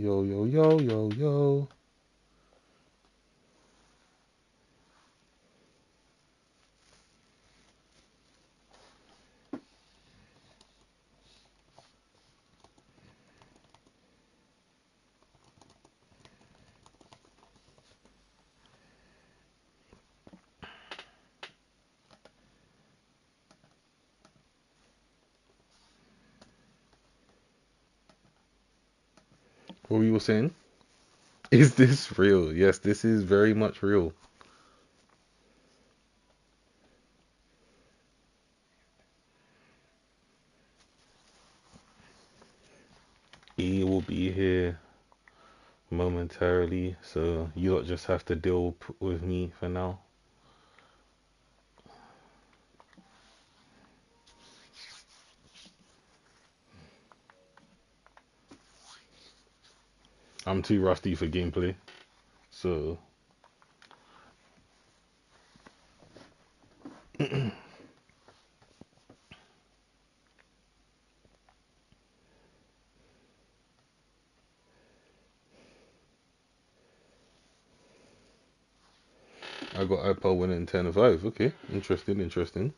yo, yo, yo, yo, yo. What were you saying? Is this real? Yes, this is very much real. E will be here momentarily, so you lot just have to deal with me for now. I'm too rusty for gameplay, so I got Ipal winning 10-5. Okay, interesting, interesting.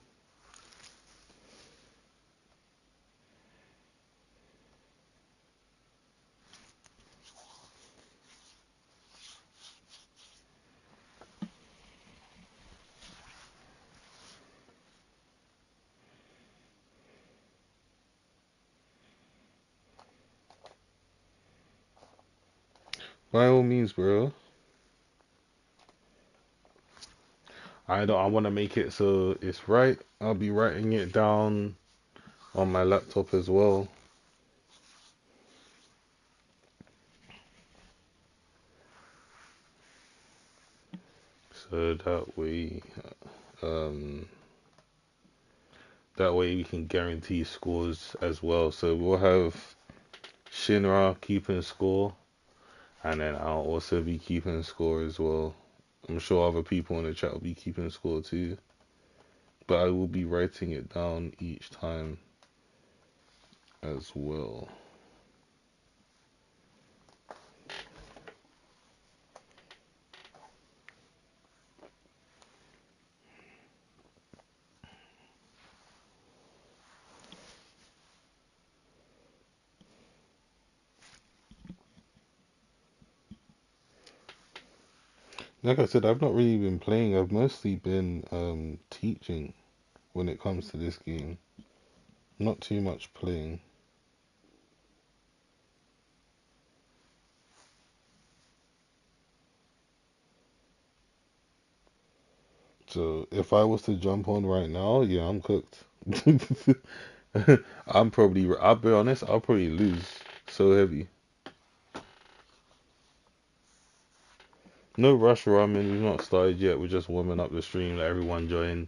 By all means, bro. I want to make it so it's right. I'll be writing it down on my laptop as well. So um, that way we can guarantee scores as well. So we'll have Shinra keeping score, and then I'll also be keeping score as well. I'm sure other people in the chat will be keeping score too, but I will be writing it down each time as well. Like I said, I've not really been playing. I've mostly been teaching when it comes to this game. Not too much playing. So if I was to jump on right now, yeah, I'm cooked. I'll be honest, I'll probably lose. So heavy. No rush, Ramen. We've not started yet. We're just warming up the stream. Let everyone join.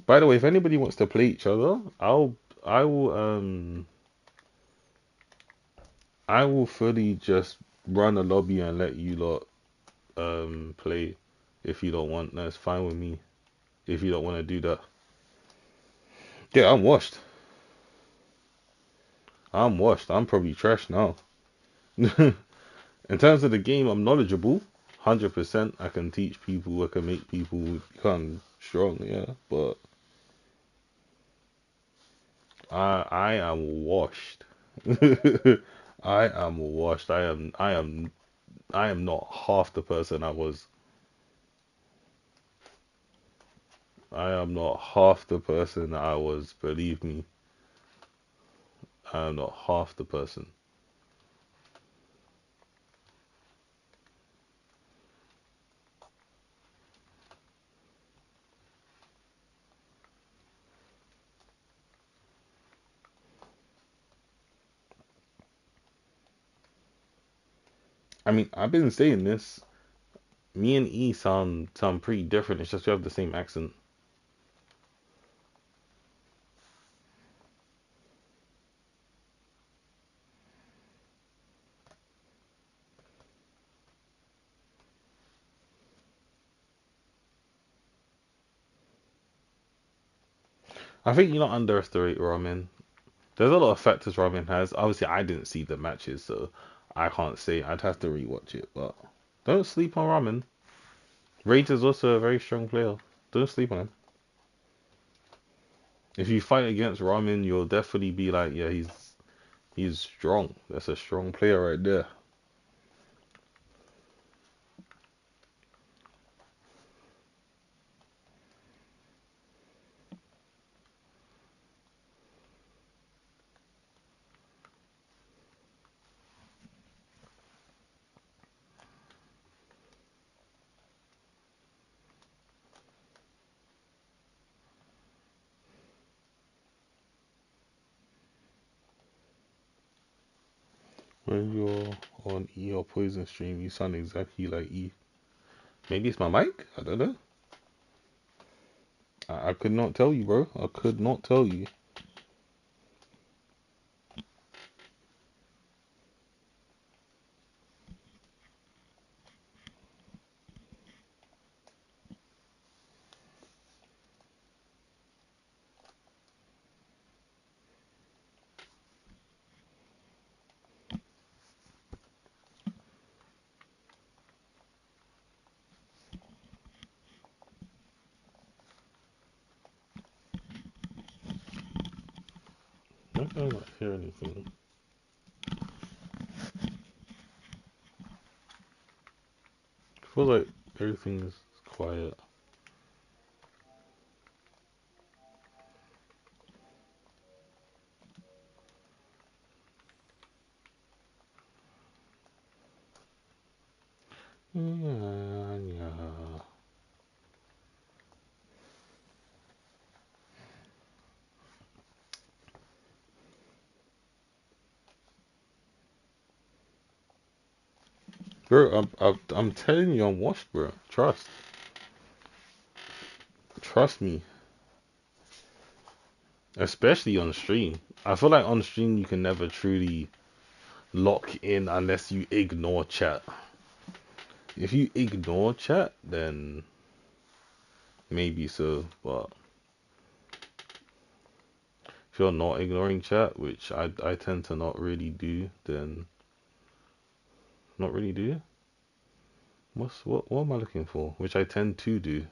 By the way, if anybody wants to play each other, I will I will fully just run a lobby and let you lot play. If you don't want, that's fine with me. If you don't want to do that, yeah, I'm washed. I'm washed. I'm probably trash now. In terms of the game, I'm knowledgeable. 100%. I can teach people. I can make people become strong. Yeah, but I am washed. I am washed. I am not half the person I was. I am not half the person I was. Believe me, I am not half the person. I mean, I've been saying this. Me and E sound pretty different. It's just we have the same accent. I think you don't underestimate Ramen. There's a lot of factors Ramen has. Obviously, I didn't see the matches, so I can't say. I'd have to rewatch it, but don't sleep on Ramen. Rage is also a very strong player. Don't sleep on him. If you fight against Ramen, you'll definitely be like, yeah, he's strong. That's a strong player right there. When you're on E or Poison stream, you sound exactly like E. Maybe it's my mic? I don't know. I could not tell you, bro. I could not tell you. I can't hear anything. I feel like everything's quiet. Yeah, yeah. Bro, I'm telling you, I'm washed, bro. Trust me. Especially on stream. I feel like on stream you can never truly lock in unless you ignore chat. If you ignore chat, then maybe so. But if you're not ignoring chat, which I tend to not really do, then not really do. What am I looking for? Which I tend to do.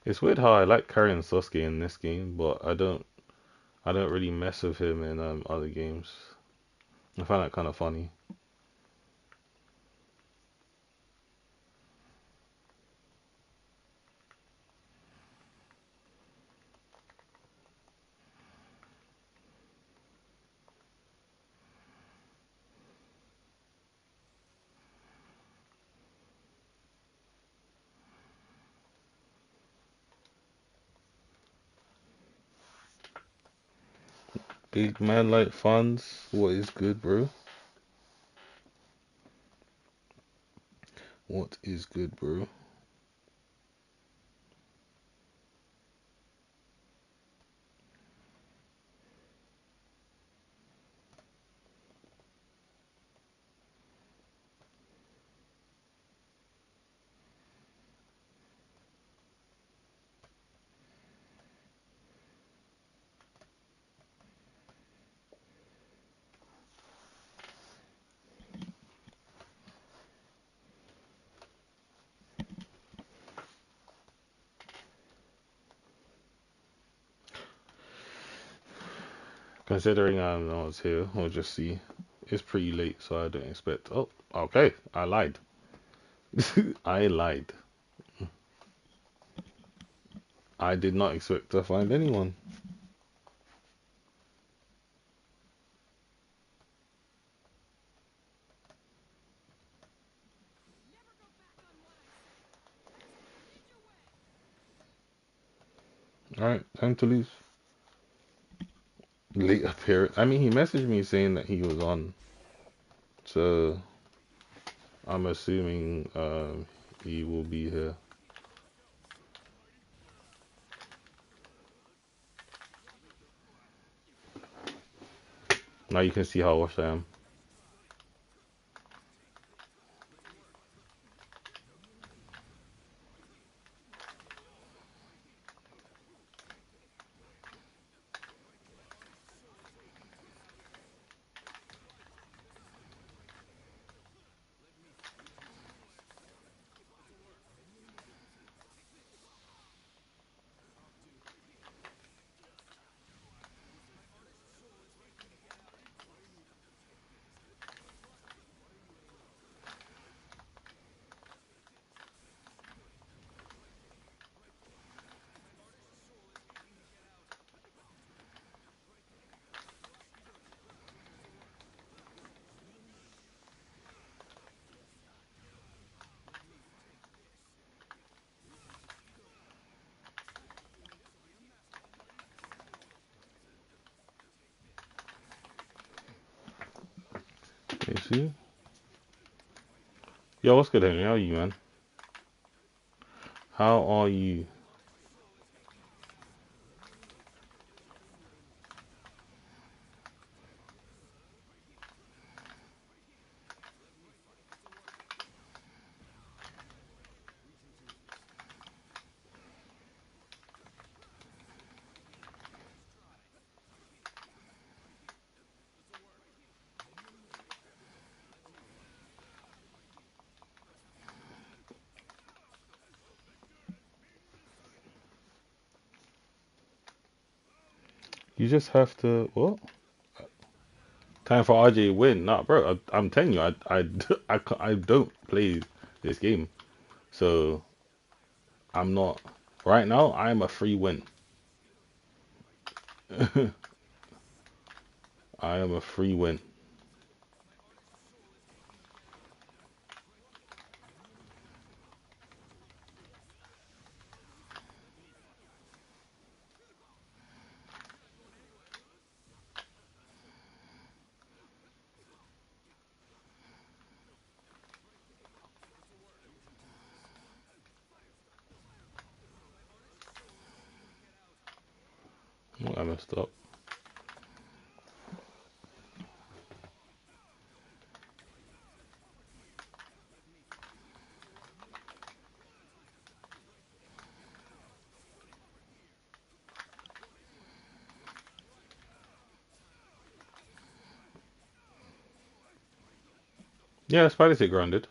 It's weird how I like carrying Sasuke in this game, but I don't really mess with him in other games. I find that kind of funny. Big man like funds. What is good, bro? What is good, bro? Considering I was here, we'll just see. It's pretty late, so I don't expect. Oh, okay. I lied. I lied. I did not expect to find anyone. Alright, time to lose. Late appearance. I mean, he messaged me saying that he was on. So, I'm assuming he will be here. Now you can see how washed I am. See? Yo, what's good, Henry? How are you, man? How are you? You just have to what? Time for RJ win. Nah, bro. I'm telling you, I don't play this game, so I'm not. Right now, I'm a free win. I am a free win. I messed up. Yeah, Spidey's hit grounded.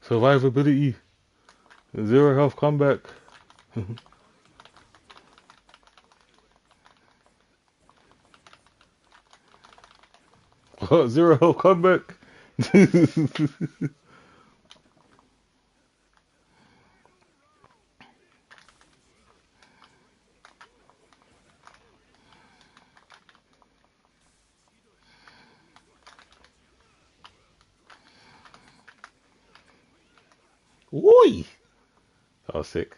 Survivability. Zero health comeback. Zero health comeback. Oi! That was sick.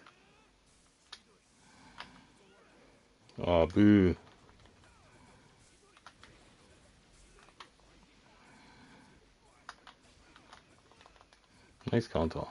Oh, boo. Nice counter.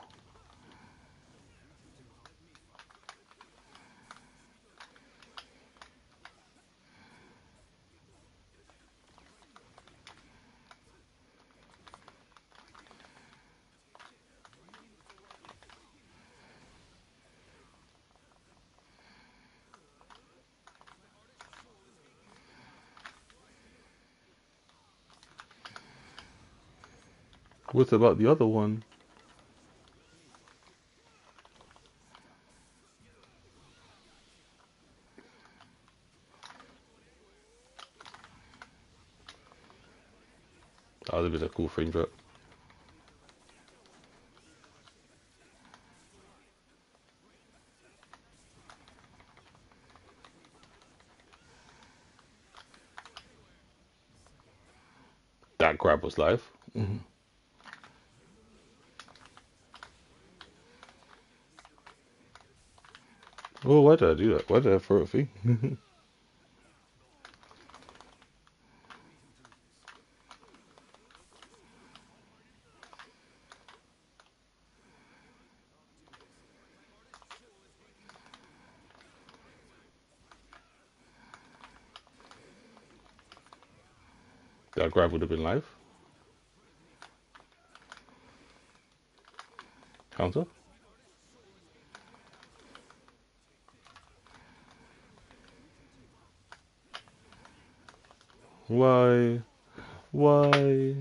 What about the other one? That was a bit of a cool frame drop. That grab was live. Oh, why did I do that? Why did I throw a thing? That grab would have been live. Counter. Why? Why?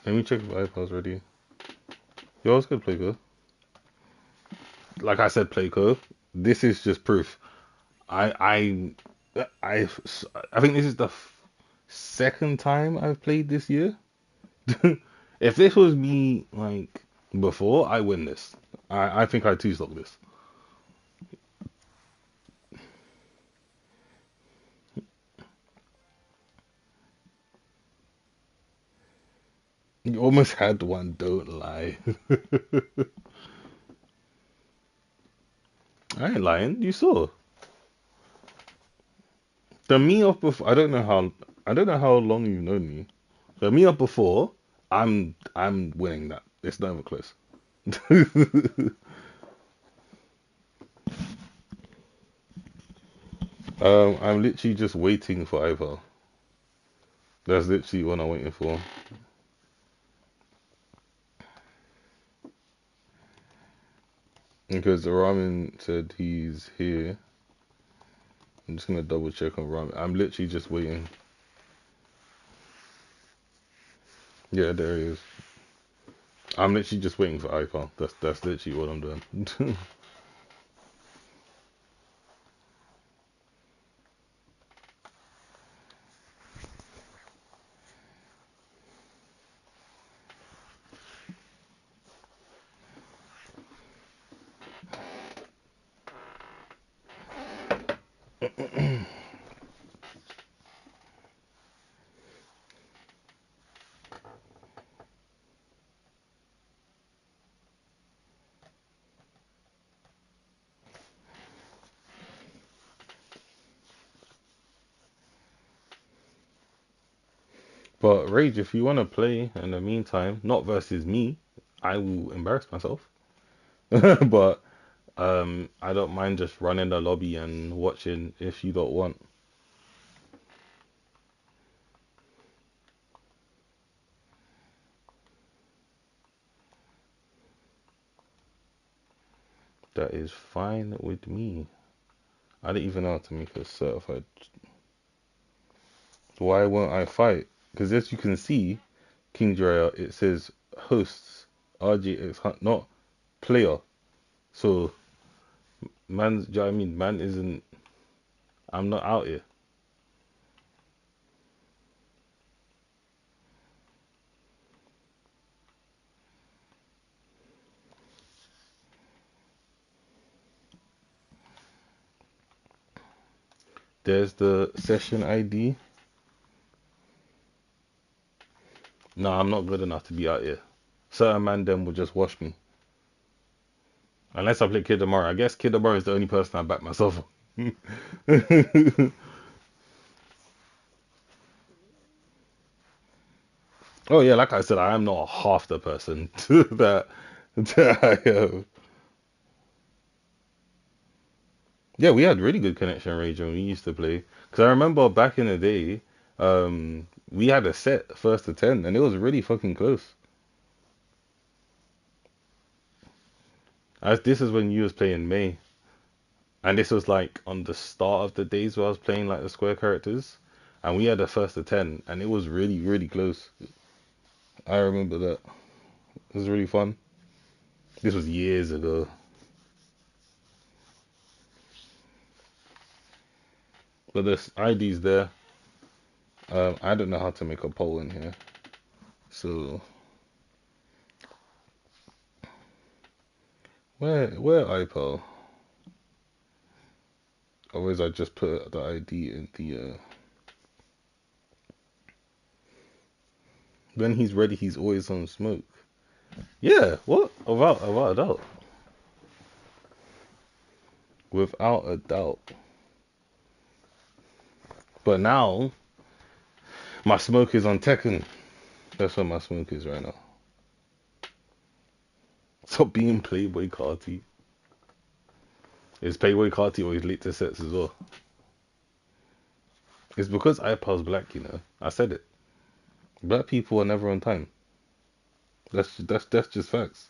Let me check if Ipal's ready. Yo, it's good, Playco. Like I said, Playco. This is just proof. I I I think this is the second time I've played this year. If this was me like before, I win this. I think I two stock this. You almost had one, don't lie. I ain't lying. You saw the me of before. I don't know how long you've known me. The me of before, I'm winning that. It's not even close. I'm literally just waiting for Ipal. That's literally what I'm waiting for. Because the Ramen said he's here. I'm just gonna double check on Ramen. I'm literally just waiting. Yeah, there he is. I'm literally just waiting for Ipal. That's literally what I'm doing. But Rage, if you wanna play in the meantime, not versus me, I will embarrass myself. But I don't mind just running the lobby and watching if you don't want. That is fine with me. I didn't even know how to make a certified. Why won't I fight? Because as you can see, King Drea, it says hosts RJxHunterz, not player. So man's, do you know what I mean? Man isn't. I'm not out here. There's the session ID. No, I'm not good enough to be out here. Certain man them will just wash me. Unless I play Kid Amari. I guess Kid Amari is the only person I back myself on. Oh yeah, like I said, I am not half the person that I am. Yeah, we had really good connection range when we used to play. Because I remember back in the day, we had a set first to 10, and it was really fucking close. This is when you was playing May, and this was like on the start of the days where I was playing like the square characters, and we had a first to 10, and it was really, really close. I remember that. It was really fun. This was years ago. But this ID's there. I don't know how to make a poll in here. So where Ipal? Otherwise I just put the ID in the when he's ready he's always on smoke. Yeah, what? Without a doubt. Without a doubt. But now my smoke is on Tekken. That's where my smoke is right now. Stop being Playboy Carti. Is Playboy Carti always late to sets as well? It's because Ipal's black, you know. I said it. Black people are never on time. That's just facts.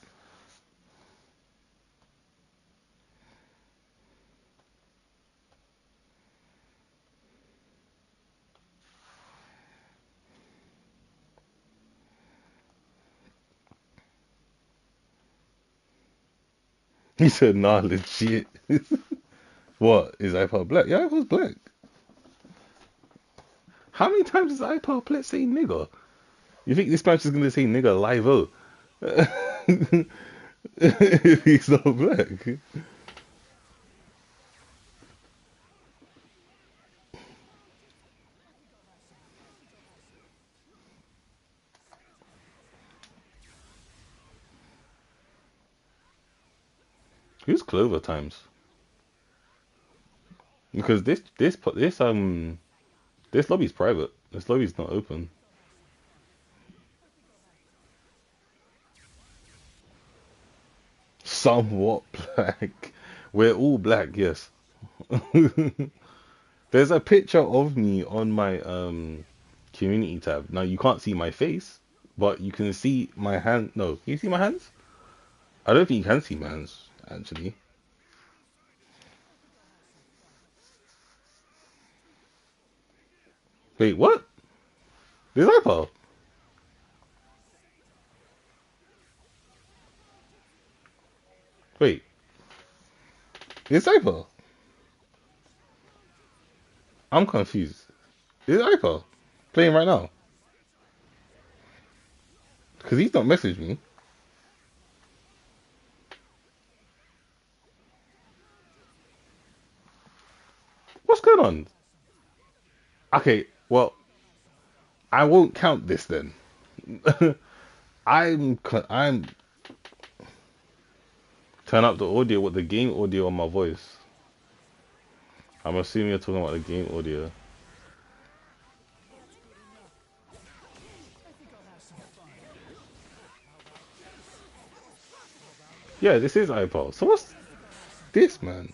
He said, nah, legit. What? Is Ipal black? Yeah, Ipal's black. How many times does Ipal play say nigger? You think this match is gonna say nigger live oh? He's not black. Who's Clover Times? Because this lobby's private. This lobby's not open. Somewhat black. We're all black, yes. There's a picture of me on my community tab. Now you can't see my face, but you can see my hand. No, can you see my hands? I don't think you can see my hands actually. Wait, what? There's Ipal. Wait, it's Ipal. I'm confused. It's Ipal playing right now because he's not messaged me. What's going on? Okay, well, I won't count this then. I'm turn up the audio with the game audio on my voice. I'm assuming you're talking about the game audio. Yeah, this is iPod. So what's this, man?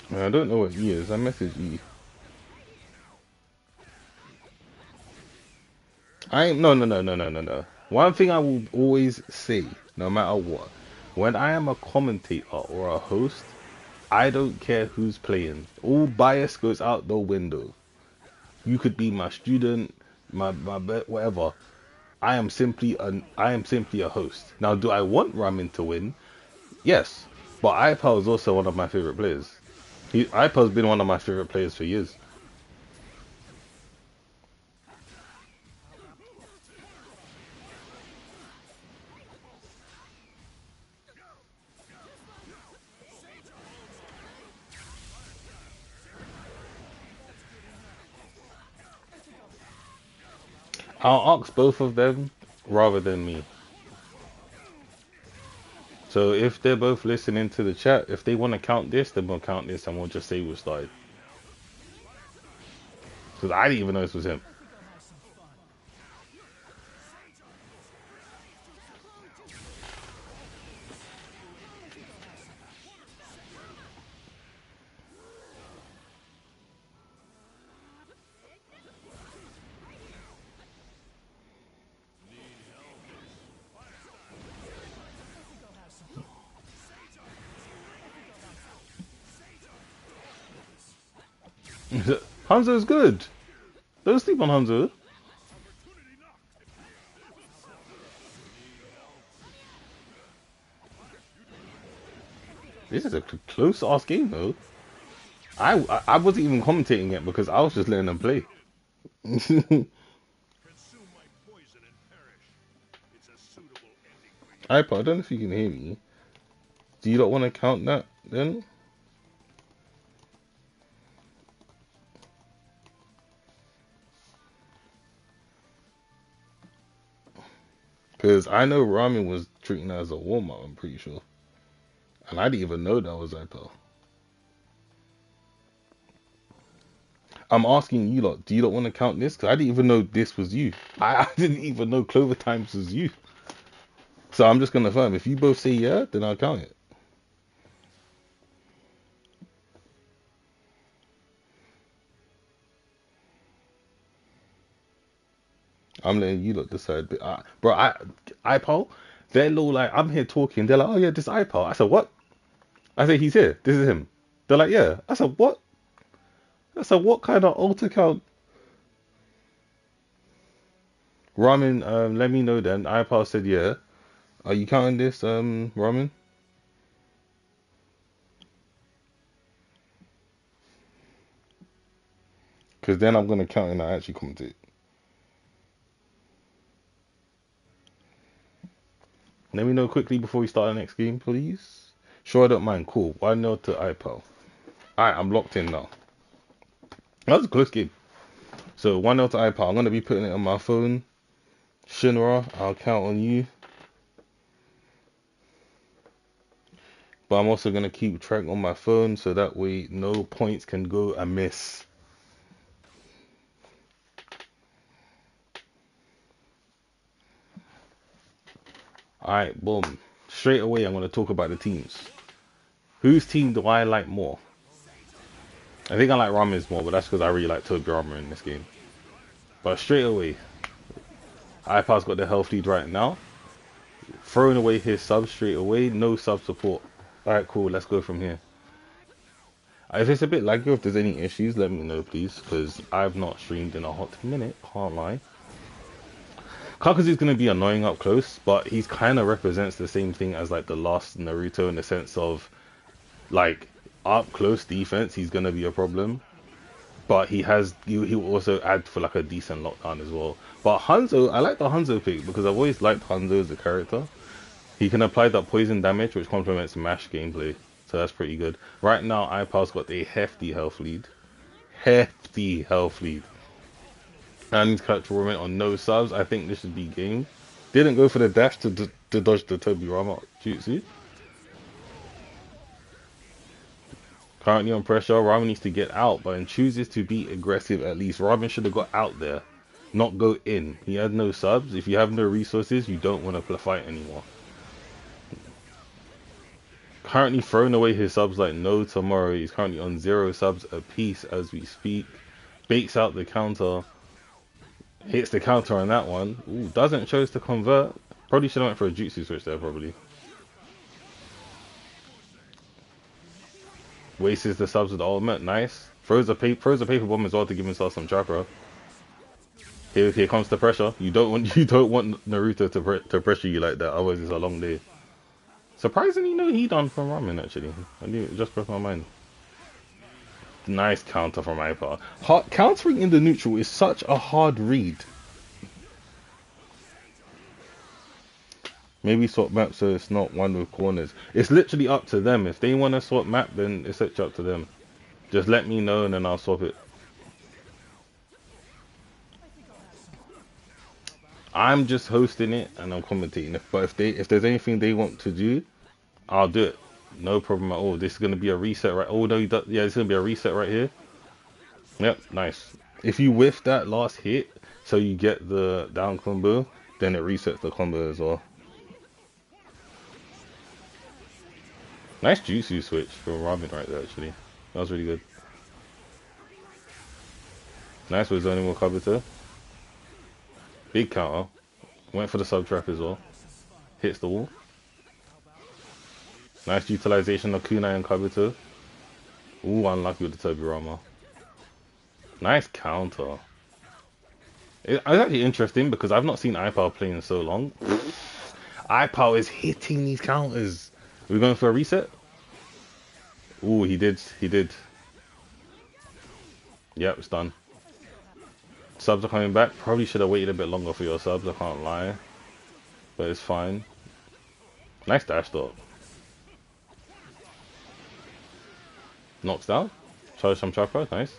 Man, I don't know what E is. I message E. I ain't no. One thing I will always say, no matter what, when I am a commentator or a host, I don't care who's playing. All bias goes out the window. You could be my student, whatever. I am simply a host. Now, do I want Ramen to win? Yes, but Ipal is also one of my favorite players. Ipal's been one of my favorite players for years. I'll ask both of them rather than me. So if they're both listening to the chat, if they want to count this, then we'll count this and we'll just say we started. Because I didn't even know this was him. Hanzo's good. Don't sleep on Hanzo. This is a close ass game though. I wasn't even commentating it because I was just letting them play. iPod, I don't know if you can hear me. Do you not want to count that then? Because I know Ramen was treating that as a warm up, I'm pretty sure. And I didn't even know that was iPod. I'm asking you lot, do you not want to count this? Because I didn't even know this was you. I didn't even know Clover Times was you. So I'm just going to affirm. If you both say yeah, then I'll count it. I'm letting you lot decide. But bro, Ipal, They're all like, I'm here talking. They're like, oh yeah, this Ipal. I said, what? I said, he's here. This is him. They're like, yeah. I said, what? I said, what kind of alt account? Ramen, let me know then. Ipal said, yeah. Are you counting this, Ramen? Because then I'm going to count and I actually commentate. Let me know quickly before we start the next game, please. Sure, I don't mind. Cool. 1-0 to Ipal. Alright, I'm locked in now. That was a close game. So 1-0 to Ipal. I'm going to be putting it on my phone. Shinra, I'll count on you. But I'm also going to keep track on my phone so that way no points can go amiss. Alright, boom. Straight away, I'm going to talk about the teams. Whose team do I like more? I think I like Ramen's more, but that's because I really like Toby Ramen in this game. But straight away, Ipal's got the health lead right now. Throwing away his subs straight away. No sub support. Alright, cool. Let's go from here. If it's a bit laggy, if there's any issues, let me know, please. Because I've not streamed in a hot minute. Can't lie. Kakazu's going to be annoying up close, but he's kind of represents the same thing as like the last Naruto in the sense of like up close defense, he's going to be a problem. But he will also add for like a decent lockdown as well. But Hanzo, I like the Hanzo pick because I've always liked Hanzo as a character. He can apply that poison damage which complements mash gameplay. So that's pretty good. Right now, Ipal's got a hefty health lead. Hefty health lead. And he's catch Ramen on no subs. I think this should be game. Didn't go for the dash to dodge the Toby Ramen jutsu. Currently on pressure, Ramen needs to get out, but chooses to be aggressive at least. Ramen should have got out there, not go in. He had no subs. If you have no resources, you don't want to fight anymore. Currently throwing away his subs like no tomorrow. He's currently on 0 subs apiece as we speak. Bakes out the counter. Hits the counter on that one. Ooh, doesn't chose to convert. Probably should have went for a jutsu switch there, probably. Wastes the subs with the ultimate. Nice. Throws a paper bomb as well to give himself some chakra. Here comes the pressure. You don't want Naruto to pressure you like that. Otherwise, it's a long day. Surprisingly, no heat on from Ramen actually. I knew it just crossed my mind. Nice counter from Ipal. Countering in the neutral is such a hard read. Maybe swap map so it's not one with corners. It's literally up to them. If they want to swap map, then it's up to them. Just let me know and then I'll swap it. I'm just hosting it and I'm commentating. But if there's anything they want to do, I'll do it. No problem at all. This is gonna be a reset right. Oh no, yeah, it's gonna be a reset right here. Yep, nice. If you whiff that last hit, so you get the down combo, then it resets the combo as well. Nice jutsu switch for Ramen right there, actually. That was really good. Nice with zoning more Kabuto. Big counter. Went for the sub trap as well. Hits the wall. Nice utilization of Kunai and Kabuto. Ooh, unlucky with the Toby Ramen. Nice counter. It's actually interesting because I've not seen Ipal play in so long. Ipal is hitting these counters. Are we going for a reset? Ooh, he did. Yep, it's done. Subs are coming back. Probably should have waited a bit longer for your subs, I can't lie. But it's fine. Nice dash though. Knocks down. Charge some chakra, nice.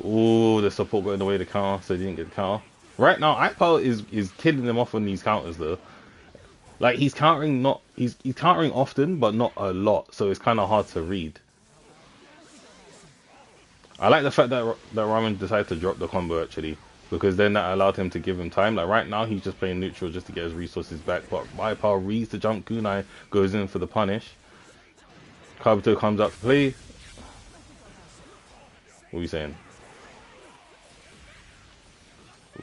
Ooh, the support got in the way of the counter, so he didn't get the counter. Right now, Ipal is killing them off on these counters though. Like he's countering he's countering often, but not a lot, so it's kind of hard to read. I like the fact that Ramen decided to drop the combo actually, because then that allowed him to give him time. Like right now, he's just playing neutral just to get his resources back. But Ipal reads the jump kunai, goes in for the punish. Kabuto comes out to play. What are you saying?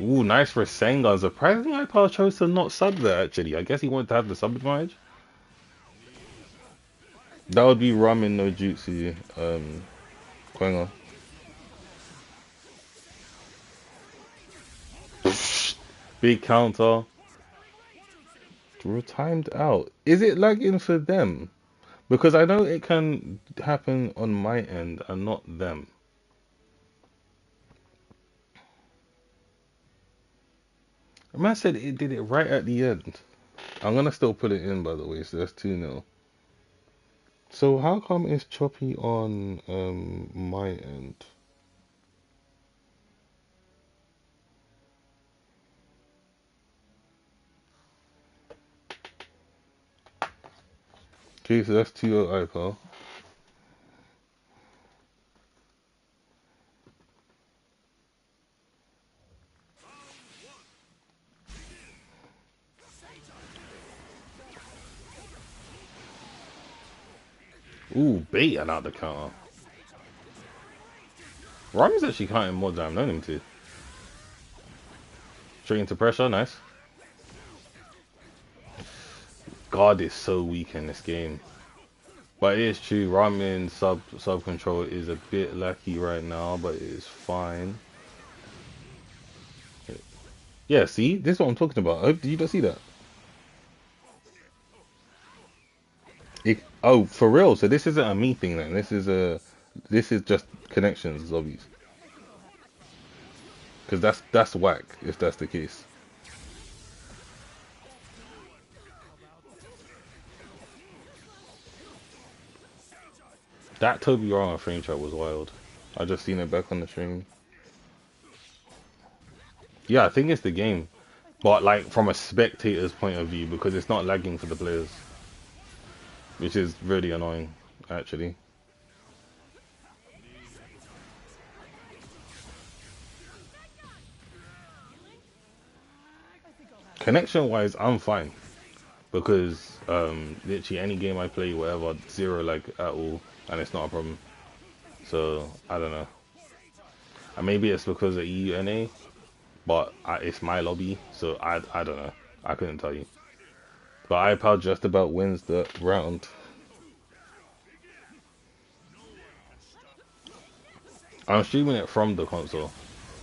Ooh, nice for Sengun. Surprisingly, Ipal chose to not sub there, actually. I guess he wanted to have the sub advantage. That would be RamenNoJutsu, going on. Big counter. We're timed out. Is it lagging for them? Because I know it can happen on my end and not them. The man said it did it right at the end. I'm gonna still put it in, by the way, so that's 2-0. So how come it's choppy on my end? Okay, so that's 2-0 Ipal. Ooh, bait and out the counter. Ramen's actually counting more than I've known him to. Straight into pressure, nice. God is so weak in this game. But it is true, Ramen sub control is a bit lacky right now, but it is fine. Yeah, see? This is what I'm talking about. Oh, did you not see that? Oh, for real? So this isn't a me thing then. This is just connections, zombies. Because that's whack if that's the case. That Toby Rama frame trap was wild. I just seen it back on the stream. Yeah, I think it's the game. But like from a spectator's point of view, because it's not lagging for the players. Which is really annoying, actually. Connection wise, I'm fine. Because literally any game I play, whatever, zero lag at all, and it's not a problem. So I don't know. And maybe it's because of EUNA, but it's my lobby, so I don't know. I couldn't tell you. But Ipal just about wins the round. I'm streaming it from the console.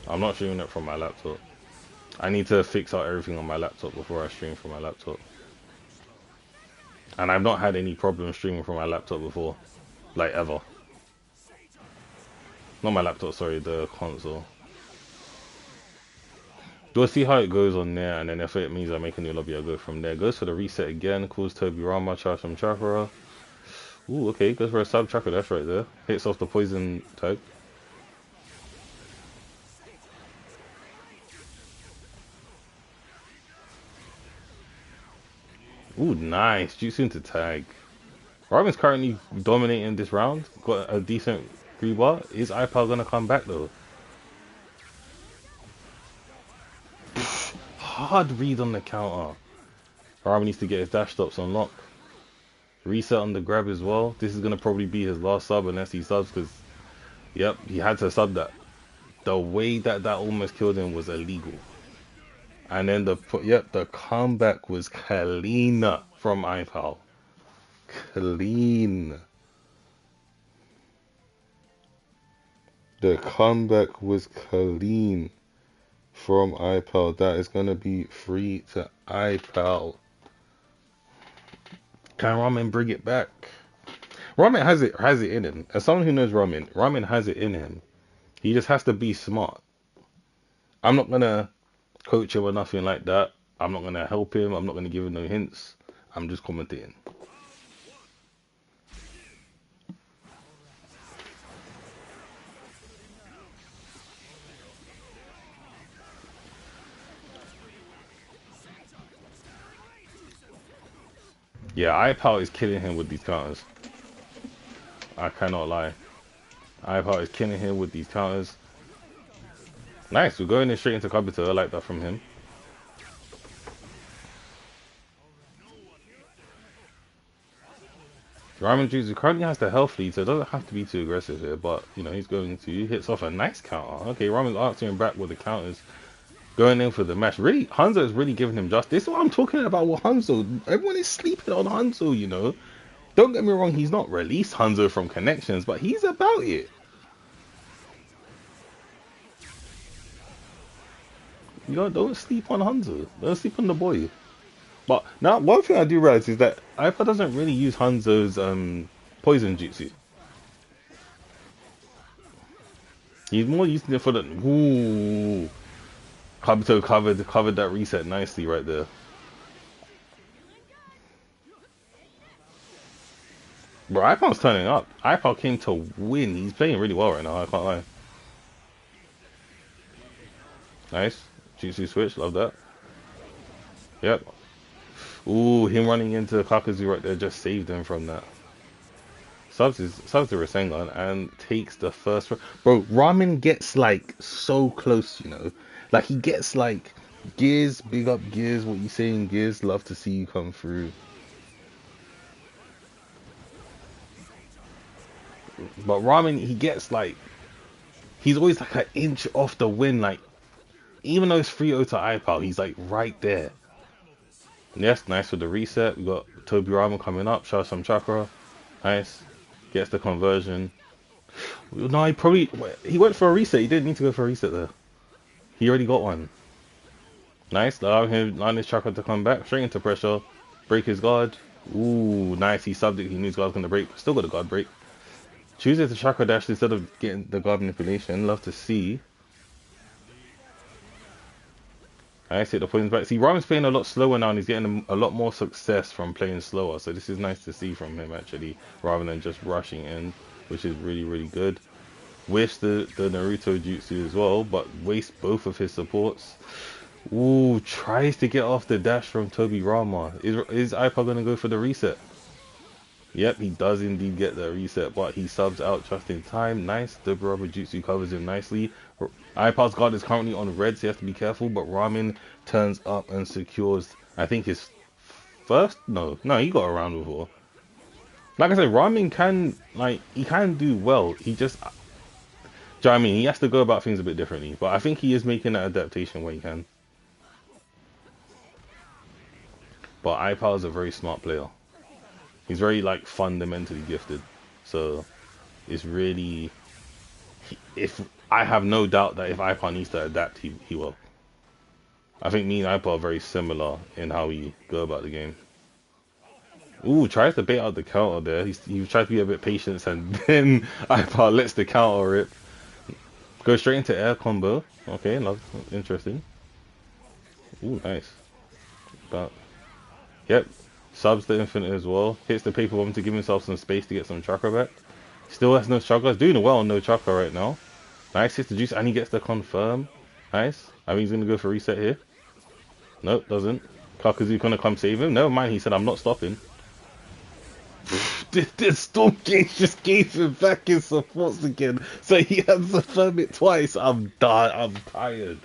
I'm not streaming it from my laptop. I need to fix out everything on my laptop before I stream from my laptop. And I've not had any problem streaming from my laptop before. Like, ever. Not my laptop, sorry, the console. We'll see how it goes on there, and then if it means I make a new lobby, I'll go from there. Goes for the reset again, calls Toby Rama, charge some chakra. Ooh, okay, goes for a sub chakra, that's right there. Hits off the poison tag. Ooh, nice. Jutsu into tag. Ramen's currently dominating this round. Got a decent rebar. Is Ipal gonna come back though? Hard read on the counter. Ramen needs to get his dash stops on lock. Reset on the grab as well. This is gonna probably be his last sub unless he subs, because yep, he had to sub that. The way that almost killed him was illegal. And then the comeback was clean from Ipal. Clean. The comeback was clean from Ipal. That is gonna be free to Ipal. Can Ramen bring it back? Ramen has it in him. As someone who knows Ramen has it in him. He just has to be smart. I'm not gonna coach him or nothing like that. I'm not gonna help him. I'm not gonna give him no hints. I'm just commentating. Yeah, Ipal is killing him with these counters. I cannot lie. Ipal is killing him with these counters. Nice, we're going in straight into Kabuto. I like that from him. RamenNoJutsu currently has the health lead, so it doesn't have to be too aggressive here, but, you know, he's going to. He hits off a nice counter. Okay, Ramen's answering back with the counters. going in for the match. Really, Hanzo is really giving him justice. This is what I'm talking about with Hanzo. Everyone is sleeping on Hanzo, you know. Don't get me wrong, he's not released Hanzo from connections, but he's about it. You know, don't sleep on Hanzo. Don't sleep on the boy. But now, one thing I do realize is that Ipal doesn't really use Hanzo's poison jutsu. He's more using it for the ooh. Kabuto covered that reset nicely right there. Bro, Ipal's turning up. Ipal came to win. He's playing really well right now, I can't lie. Nice. Jutsu switch, love that. Yep. Ooh, him running into Kakazu right there just saved him from that. Subs to Rasengan and takes the first. Bro, Ramen gets like so close, you know. Like he gets like Gears, big up Gears. What you saying, Gears? Love to see you come through. But Ramen, he gets like he's always like an inch off the win. Like even though it's 3-0 to Ipal, he's like right there. Yes, nice with the reset. We got Toby Ramen coming up. Show some chakra. Nice. Gets the conversion. No, he went for a reset. He didn't need to go for a reset there. He already got one. Nice. Allowing his chakra to come back. Straight into pressure. Break his guard. Ooh, nice. He subbed it. He knew his guard was going to break. Still got a guard break. Chooses the chakra dash instead of getting the guard manipulation. Love to see. Nice. Hit the points back. See, Ramen's playing a lot slower now and he's getting a lot more success from playing slower. So this is nice to see from him actually. Rather than just rushing in. Which is really, really good. Wish the Naruto jutsu as well, but waste both of his supports. Ooh, tries to get off the dash from Toby Rama. Is Ipal gonna go for the reset? Yep, he does indeed get the reset, but he subs out just in time. Nice, the Rubber Jutsu covers him nicely. Ipal's guard is currently on red, so you have to be careful, but Ramen turns up and secures, I think his first? No, he got around before. Like I said, Ramen he can do well. He just, do you know what I mean? He has to go about things a bit differently. But I think he is making that adaptation where he can. But Ipal is a very smart player. He's very, like, fundamentally gifted. So, it's really, if I have no doubt that if Ipal needs to adapt, he will. I think me and Ipal are very similar in how we go about the game. Ooh, tries to bait out the counter there. He tried to be a bit patient, and then Ipal lets the counter rip. Go straight into air combo. Okay, interesting. Ooh, nice. But, yep. Subs the infinite as well. Hits the paper bomb to give himself some space to get some chakra back. Still has no chakra. He's doing well on no chakra right now. Nice, hits the juice and he gets the confirm. Nice. I mean, he's going to go for reset here. Nope, doesn't. Kakazu gonna come save him. Never mind, he said, I'm not stopping. The Storm Gauge just gave him back his supports again. So he has to firm it twice. I'm done. I'm tired.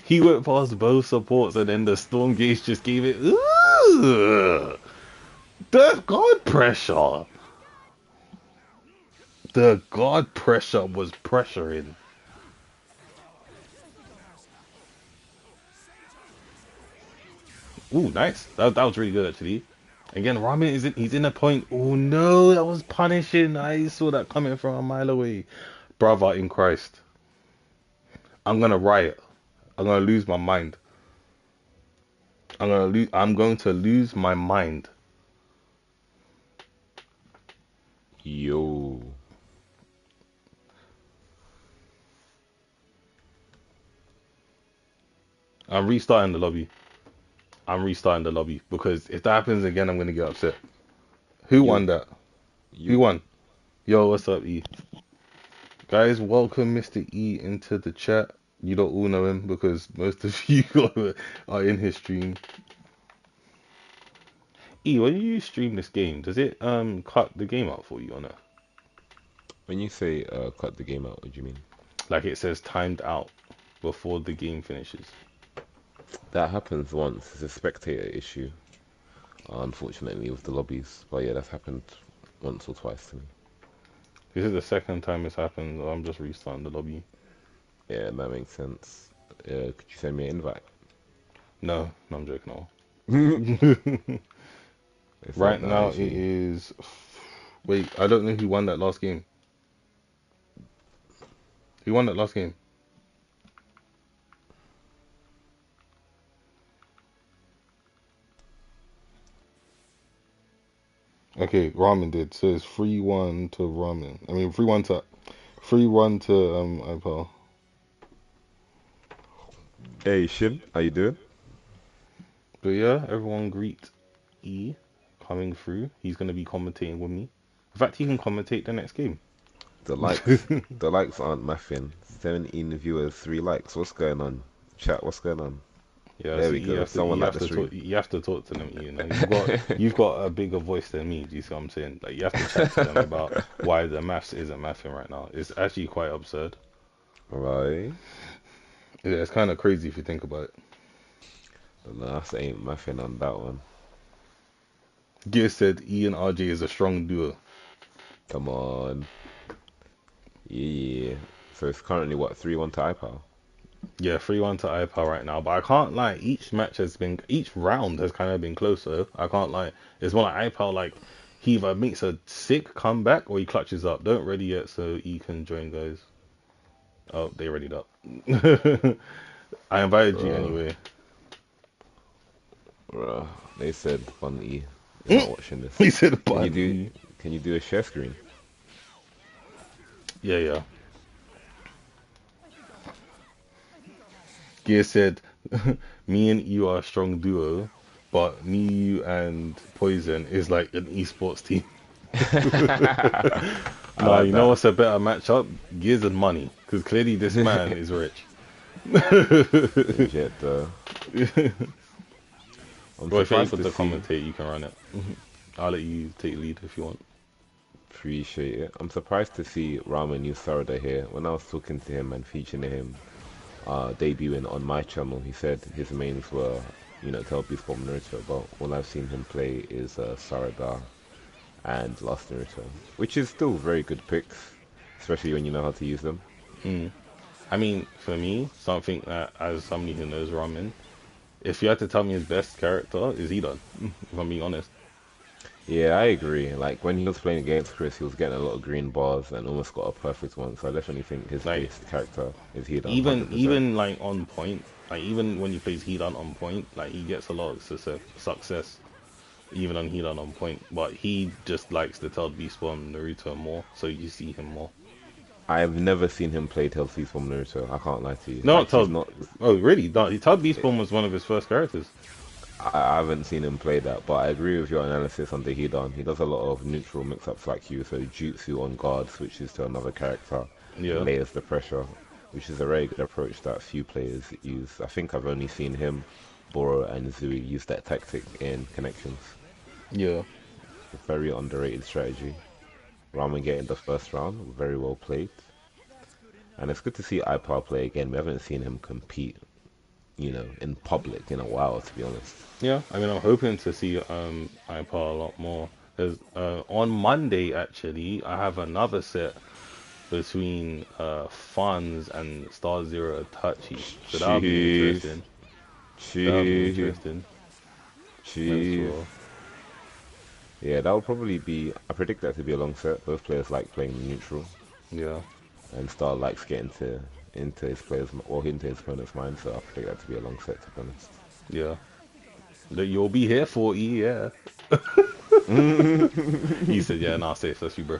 He went past both supports and then the Storm Gauge just gave it. Ugh. The guard pressure. The guard pressure was pressuring. Ooh, nice. That was really good actually. Again, Ramen he's in a point. Oh no, that was punishing. I saw that coming from a mile away. Brother in Christ. I'm gonna riot. I'm gonna lose my mind. I'm going to lose my mind. Yo. I'm restarting the lobby. Because if that happens again, I'm gonna get upset. Who won that? Who won? Yo, what's up, E? Guys, welcome Mr. E into the chat. You don't all know him because most of you are in his stream. E, when you stream this game, does it cut the game out for you or not? When you say cut the game out, what do you mean? Like it says timed out before the game finishes. That happens once. It's a spectator issue, unfortunately, with the lobbies. But yeah, that's happened once or twice to me. This is the second time it's happened. I'm just restarting the lobby. Yeah, that makes sense. Could you send me an invite? No, no, I'm joking. No. It's not Right that now it easy. is. Wait, I don't know who won that last game. Who won that last game? Okay, Ramen did. So it's 3-1 to Ramen. I mean 3-1 to Ipal. Hey Shin, how you doing? But yeah, everyone greet E coming through. He's gonna be commentating with me. In fact, he can commentate the next game. The likes, the likes aren't mathing. 17 viewers, 3 likes. What's going on? Chat, what's going on? Yeah, There so we go. Someone you liked have the to talk. stream. You have to talk to them. You know, you've got a bigger voice than me. Do you see what I'm saying? Like you have to chat to them about why the maths isn't mathing right now. It's actually quite absurd. Right. Yeah, it's kind of crazy if you think about it. No, that's ain't mathing on that one. Gear said E and RJ is a strong duo. Come on. Yeah. So it's currently what, 3-1 to iPal? Yeah, 3-1 to iPal right now. But I can't lie, each round has kind of been closer. I can't lie. It's more like iPal, like, he either makes a sick comeback or he clutches up. Don't ready yet, so E can join, guys. Oh, they readied up. I invited you Bruh, anyway. bruh. They said Bunny is not watching this. He said Can you button do E. can you do a share screen? Yeah, yeah. Gear said, me and you are a strong duo, but me, you, and Poison is like an esports team. I No, like you know that. what's a better matchup? Gears and money, because clearly this man is rich. Legit though. I'm Well, if you're surprised able to to see. commentate, you can run it. I'll let you take lead if you want. Appreciate it. I'm surprised to see Ramen use Sarada here. When I was talking to him and featuring him debuting on my channel, he said his mains were, Telbeast from Naruto, but all I've seen him play is Sarada and Last Naruto, which is still very good picks, especially when you know how to use them. Mm. I mean, for me, something that, as somebody who knows ramen, if you had to tell me his best character, is Hidan, if I'm being honest. Yeah, I agree. Like when he was playing against Chris, he was getting a lot of green bars and almost got a perfect one. So I definitely think his Like, best character is Hidan, even 100%. even like on point, like even when he plays Hidan on point, like he gets a lot of success even on Hidan on point. But he just likes to tell Beast Bomb Naruto more, so you see him more. I've never seen him play Telseas from Naruto. I can't lie to you. No, Like he's tell. not. Oh, really? No, he told Beast Bomb was one of his first characters. I haven't seen him play that, but I agree with your analysis on the Hidan. He does a lot of neutral mix-ups like you, so Jutsu on guard switches to another character and Yeah, layers the pressure, which is a very good approach that few players use. I think I've only seen him, Boro, and Zui use that tactic in connections. yeah. A very underrated strategy. Ramen getting the first round, very well played. And it's good to see Ipal play again. We haven't seen him compete, in public in a while, to be honest. Yeah, I mean, I'm hoping to see Ipal a lot more. There's on Monday actually, I have another set between Funds and Star Zero Itachi, so that'll be Cheese, interesting. That'll be cheese, interesting as cheese. well. Yeah, that will probably be. I predict that to be a long set. Both players like playing neutral, Yeah, and Star likes getting into his players or into his opponent's mind. So I predict that to be a long set, to be honest. yeah. That you'll be here for E, yeah. He said, yeah, nah, safe, that's you, bro.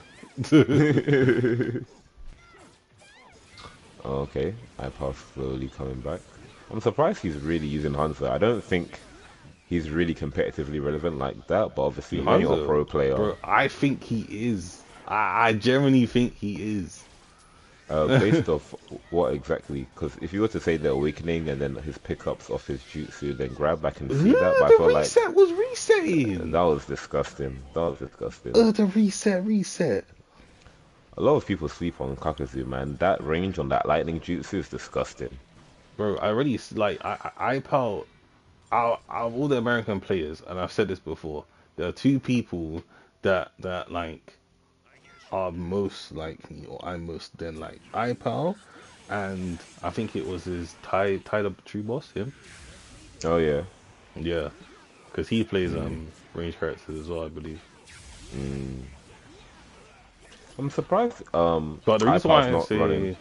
Okay, iPath slowly coming back. I'm surprised he's really using Hunter. I don't think he's really competitively relevant like that, but obviously when you're a Hanzo, pro player, bro, I think he is. I genuinely think he is. based off what exactly, because if you were to say the awakening and then his pickups off his jutsu, then grab back and see that, but I The feel like reset was resetting. that was disgusting. That was disgusting. The reset. A lot of people sleep on Kakazu, man. That range on that lightning jutsu is disgusting. Bro, I already like I pal out of all the American players, and I've said this before. There are two people that like are most like me, or I'm most then like iPal and I think it was his tied up true boss, him. Oh yeah. Yeah, because he plays Mm. range characters as well, I believe. Mm. I'm surprised. But the reason iPal's why I not running. say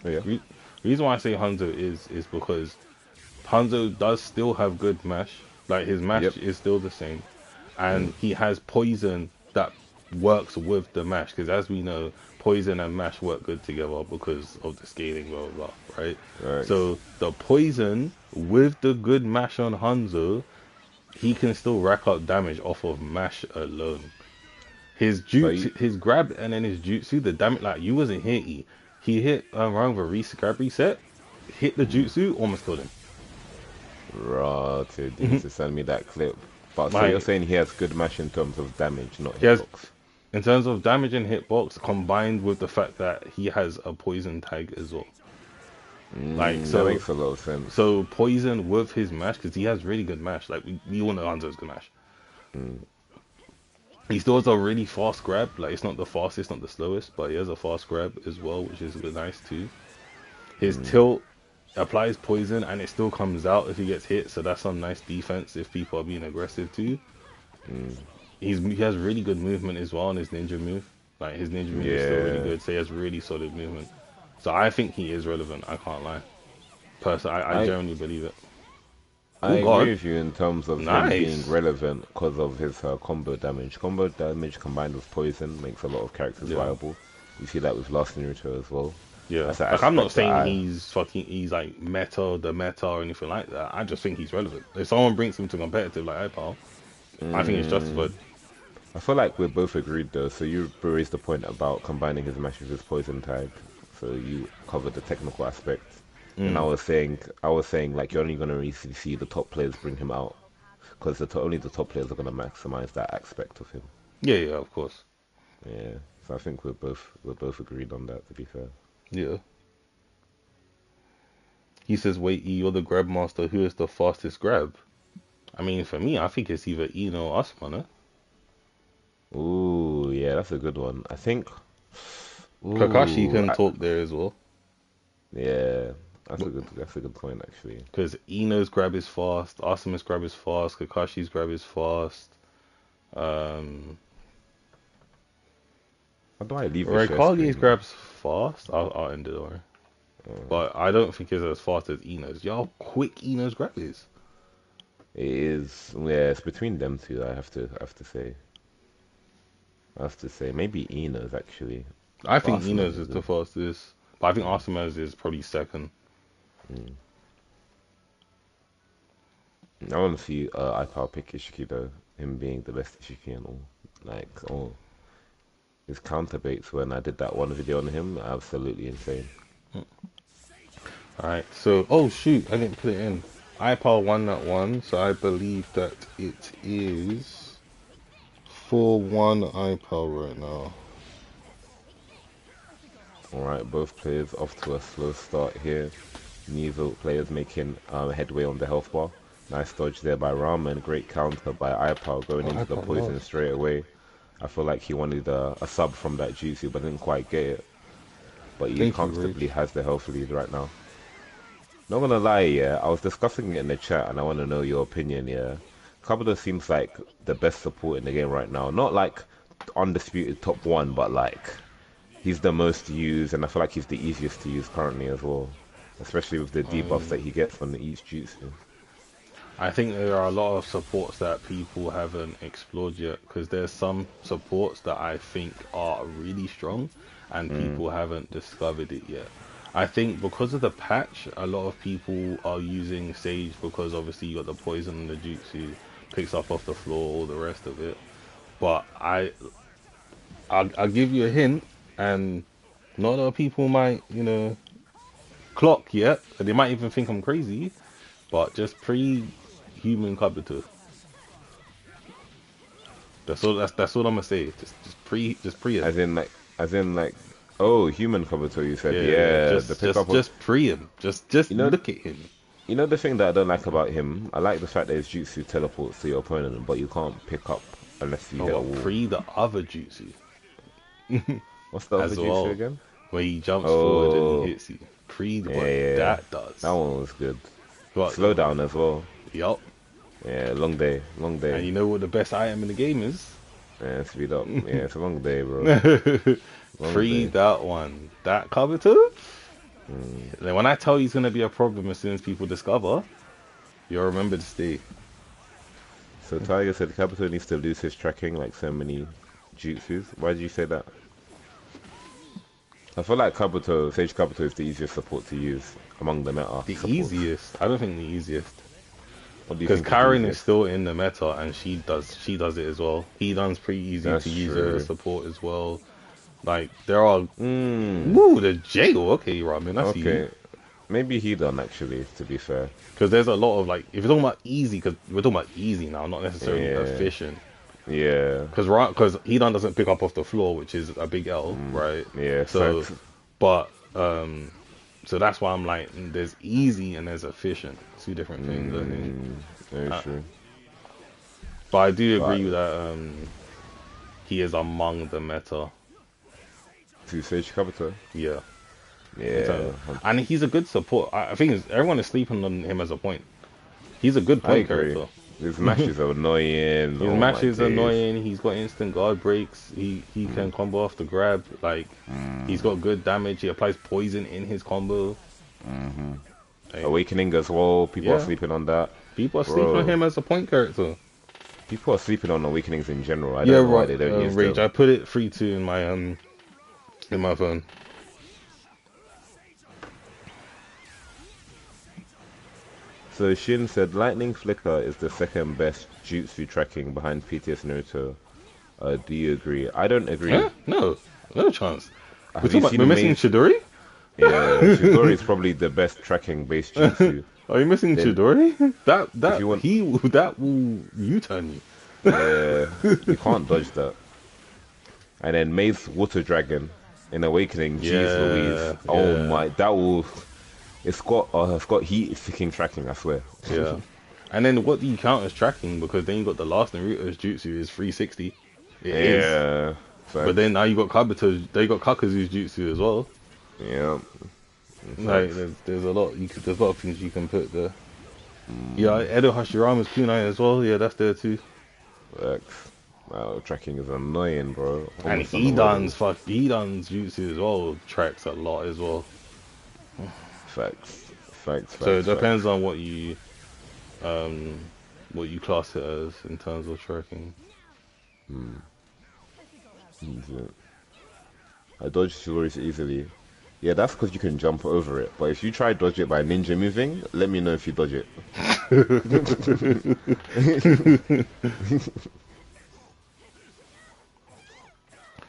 Oh, yeah. re- reason why I say Hanzo is because Hanzo does still have good mash. Like his mash Yep. is still the same, Mm. and he has poison that works with the mash. Because as we know, poison and mash work good together because of the scaling, blah blah blah. Right. Right. So the poison with the good mash on Hanzo, he can still rack up damage off of mash alone. His But you, jutsu, his grab, and then his jutsu, the damage, like you wasn't hitting. He hit around the grab reset, hit the jutsu, almost killed him. rotted. You need to send me that clip. But so you're Like saying he has good mash in terms of damage, not he has, hitbox. in terms of damage and hitbox, combined with the fact that he has a poison tag as well. Like That so, makes a lot of sense. so poison with his mash because he has really good mash. Like we all know Hanzo's good mash. Mm. He still has a really fast grab. Like it's not the fastest, not the slowest, but he has a fast grab as well, which is nice too. His Mm. tilt applies poison and it still comes out if he gets hit, so that's some nice defense if people are being aggressive too. Mm. He has really good movement as well on his ninja move. Like his ninja move is still really Yeah. good, so he has really solid movement. So I think he is relevant. I can't lie. Personally, I I genuinely believe it. I Oh agree God, with you in terms of him being nice. relevant because of his combo damage. Combo damage combined with poison makes a lot of characters Yeah, viable. You see that with Last Naruto as well. yeah. That's an Like I'm not aspect that saying I. he's like the meta or anything like that. I just think he's relevant. If someone brings him to competitive like Ipal, I think it's Mm, justified. I feel like we're both agreed though. So you raised the point about combining his mash with his poison tag. So you covered the technical aspect. And Mm. I was saying like you're only gonna really see the top players bring him out because only the top players are gonna maximize that aspect of him. Yeah, yeah, of course. Yeah. So I think we're both agreed on that. To be fair. Yeah. He says, "Wait, E, you're the grab master. Who is the fastest grab?" I mean, for me, I think it's either Eno or Asuma, no? Ooh, yeah, that's a good one. I think. Kakashi Ooh, can talk there as well. yeah, that's a good point actually. Because Eno's grab is fast, Asuma's grab is fast, Kakashi's grab is fast. Um, How do I leave the share Raikage's screen? grab's fast. I'll end it over. Uh, But I don't think it's as fast as Eno's. Yo, how quick Eno's grab is. it is, yeah, it's between them two. I have to say, maybe Ina's actually. I think Arsenal's Eno's is is the good. fastest. But I think Mm, Asuma's is probably second. mm. I want to see Ipal pick Ishiki though, him being the best Ishiki and all. Like, oh, his counter baits when I did that one video on him, absolutely insane. Alright, so, oh shoot, I didn't put it in. Ipal won that one, so I believe that it is 4-1 Ipal right now. Alright, both players off to a slow start here. Neither players making headway on the health bar. Nice dodge there by Ramen. Great counter by Ipal going Oh, into the Ipal poison lost. straight away. I feel like he wanted a sub from that jutsu but didn't quite get it. But he Thank you, Rage. comfortably has the health lead right now. Not gonna lie, yeah, I was discussing it in the chat and I want to know your opinion, yeah. Kabada seems like the best support in the game right now. Not like undisputed top one, but like he's the most used, and I feel like he's the easiest to use currently as well, especially with the debuffs Um, that he gets from each jutsu. I think there are a lot of supports that people haven't explored yet because there's some supports that I think are really strong and Mm, people haven't discovered it yet. I think because of the patch, a lot of people are using Sage because obviously you got the poison and the jutsu picks up off the floor, all the rest of it. But I'll give you a hint, and not a lot of people might, clock yet. They might even think I'm crazy, but just pre-human Kabuto. That's all I'm gonna say. Just pre him. as in like, as in like, oh, human Kabuto, you said, Yeah, yeah. yeah, the Just just pickup of, just pre him. Just you know, look at him. you know the thing that I don't like about him. I like the fact that his jutsu teleports to your opponent, but you can't pick up unless you Oh, hit a well, wall. pre the other jutsu What's the other as jutsu well, again? where he jumps forward and he Oh, hits you. pre Yeah, what yeah. that That does. one was good. But Slow down as well. yup. Yeah, long day, long And day. you know what the best item in the game is? Yeah, speed up. Yeah, it's a long day, bro. Long Free day. that one. That coveted. Mm. Then when I tell you it's gonna be a problem as soon as people discover, you'll remember to stay. So Tiger said Kabuto needs to lose his tracking like so many jutsus. Why did you say that? I feel like Kabuto, Sage Kabuto is the easiest support to use among the meta The supports. easiest. I don't think the easiest. What do you Because think is the Karen is easiest? still in the meta and she does it as well. Hedon's pretty easy to That's use as a true. support as well. Like there are Mm. ooh the jail. Okay, Ramen, I see you. Okay. Maybe he done actually, to be fair. Because there's a lot of like if you're talking about easy, because we're talking about easy now, not necessarily Yeah. efficient. Yeah. Because Hedon doesn't pick up off the floor, which is a big L, right? Yeah, So, facts. but so that's why I'm like, there's easy and there's efficient, two different things, I think. Very Uh, true. but I do But agree that he is among the meta, to Sage Kabuto? yeah. In Yeah. terms and he's a good support. I think everyone is sleeping on him as a point. He's a good I point agree. character. His matches are annoying. His Oh match my is days. annoying. He's got instant guard breaks. He can combo off the grab. Like he's got good damage. He applies poison in his combo. Like, Awakening as well. People are yeah, sleeping on that. people are sleeping on Bro, him as a point character. people are sleeping on Awakenings in general. I Yeah, don't know why right. they don't use Rage. them. I put it 3-2 in my phone. So Shin said Lightning Flicker is the second best jutsu tracking behind PTS Naruto. Do you agree? I don't agree. Huh? No, no chance. Have you We're seen missing Maze? Chidori. Yeah, Shidori is probably the best tracking based jutsu. Are you missing Then Chidori? if you want, That will U-turn you. yeah, you can't dodge that. And then Maze Water Dragon in Awakening, jeez Louise. Yeah, Oh yeah, my, that will. It's got heat seeking tracking, I swear. yeah. And then what do you count as tracking? Because then you got the last Naruto's jutsu is 360. It is. Yeah. But then now you got Kabuto's. They got Kakazu's jutsu as well. Yeah. Like there's a lot. There's a lot of things you can put there. Yeah, Edo Hashirama's kunai as well. Yeah, that's there too. Facts. Wow, tracking is annoying, bro. And Almost unavoidable. Hidan's jutsu as well tracks a lot as well. Facts. Facts. So it Facts. depends Facts. on what you class it as in terms of tracking. Yeah. I dodge Shidoris easily. Yeah, that's because you can jump over it. But if you try dodge it by ninja moving, let me know if you dodge it.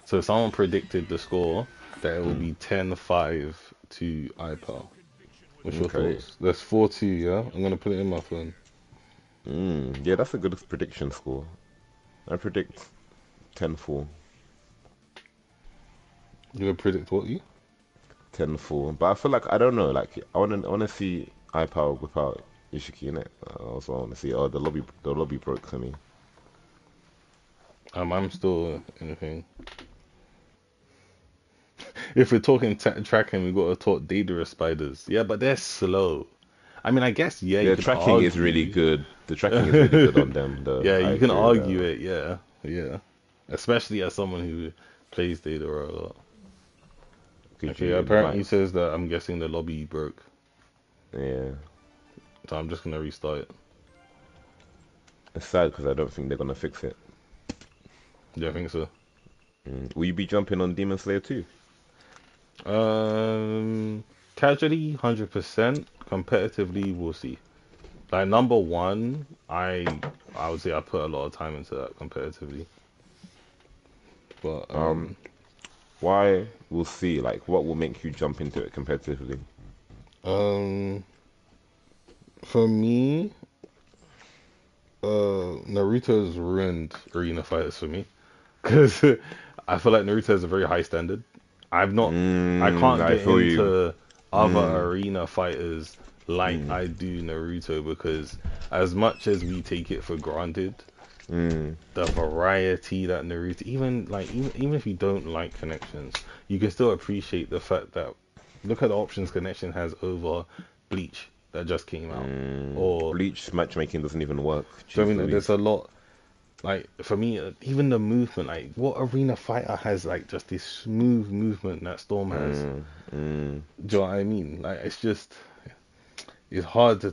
So someone predicted the score that it will be 10-5 to Ipal. What's your Okay. thoughts? That's 4-2, yeah? I'm gonna put it in my phone. Yeah, that's a good prediction score. I predict 10-4. You gonna predict what you? 10-4. But I feel like I don't know. Like I wanna see iPower without Ishiki in it. Also, I wanna see. Oh, the lobby broke for me. I'm still in the thing. If we're talking tracking, we gotta talk Daedalus spiders. Yeah, but they're slow. I mean, I guess yeah. You The can tracking is argue. really good. The tracking is really good on them. Yeah, I you can agree with argue that. it. Yeah, yeah. Especially as someone who plays Daedalus a lot. Could Okay, you apparently invite? he says that I'm guessing the lobby broke, Yeah. so I'm just gonna restart it. It's sad because I don't think they're gonna fix it. Do you think so? Will you be jumping on Demon Slayer too? Casually, 100%. Competitively, we'll see. Like number one, I would say I put a lot of time into that competitively. But Why? We'll see. Like, what will make you jump into it competitively? um, for me, Naruto's ruined arena fighters for me because I feel like Naruto has a very high standard. I can't I get feel you. into other arena fighters like I do Naruto because as much as we take it for granted, the variety that Naruto, even if you don't like connections, you can still appreciate the fact that Look at the options Connection has over Bleach that just came out. Or Bleach matchmaking doesn't even work. so I Jeez mean, there's Louise. a lot. Like for me, even the movement, like what arena fighter has like just this smooth movement that Storm has? Mm, mm. Do you know what I mean? Like it's hard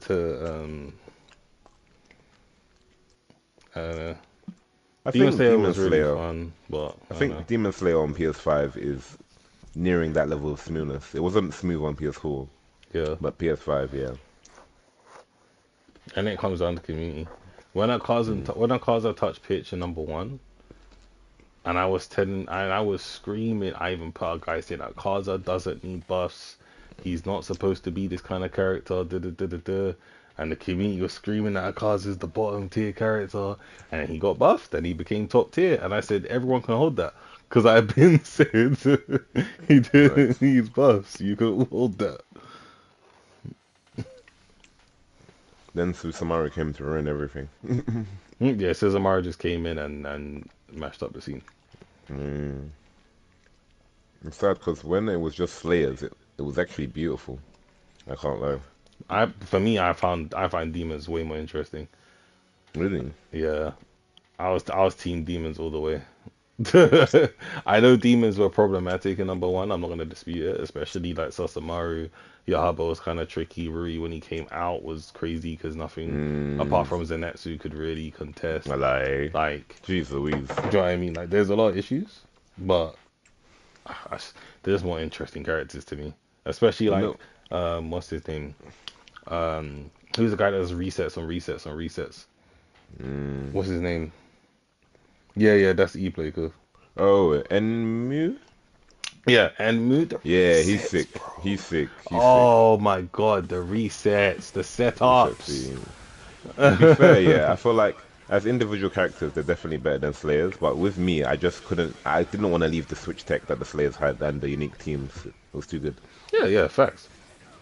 I don't know. I Demon think Slayer Demon was really Slayer. fun, but I I don't know. think Demon Slayer on PS5 is nearing that level of smoothness. It wasn't smooth on PS4, Yeah, but PS5, yeah. and it comes down to community. Mm. When a Kaza touched pitch in number one, and I was screaming. I even put a guy saying that Kaza doesn't need buffs. He's not supposed to be this kind of character. Da da da da da. And the community was screaming that Akaza is the bottom tier character, and he got buffed and he became top tier. And I said everyone can hold that because I've been said he didn't Right. need buffs. You can hold that. Then Susamaro came to ruin everything. Yeah, Cesar just came in and mashed up the scene. Mm. It's sad because when it was just Slayers, it was actually beautiful. I can't lie. For me, I find demons way more interesting. Really? Yeah, I was team demons all the way. I know demons were problematic in number one. I'm not gonna dispute it, especially like Sasamaru. Yahaba was kind of tricky. Rui, when he came out, was crazy because nothing apart Mm. from Zenetsu could really contest. I lie. Like, Jeez Louise. do you know what I mean? Like, there's a lot of issues, but there's more interesting characters to me. Especially You like, know, what's his name? Who's the guy that does resets on resets on resets? mm. What's his name? Yeah, that's E-Play. Cool. Oh, Enmu? Yeah, and Mood the Yeah, he's resets, sick. bro. He's sick. He's sick. Oh my god, the resets, the Reset setups. team. To be fair, yeah, I feel like as individual characters, they're definitely better than Slayers. But with me, I just couldn't. I didn't want to leave the switch tech that the Slayers had and the unique teams. It was too good. Yeah, facts.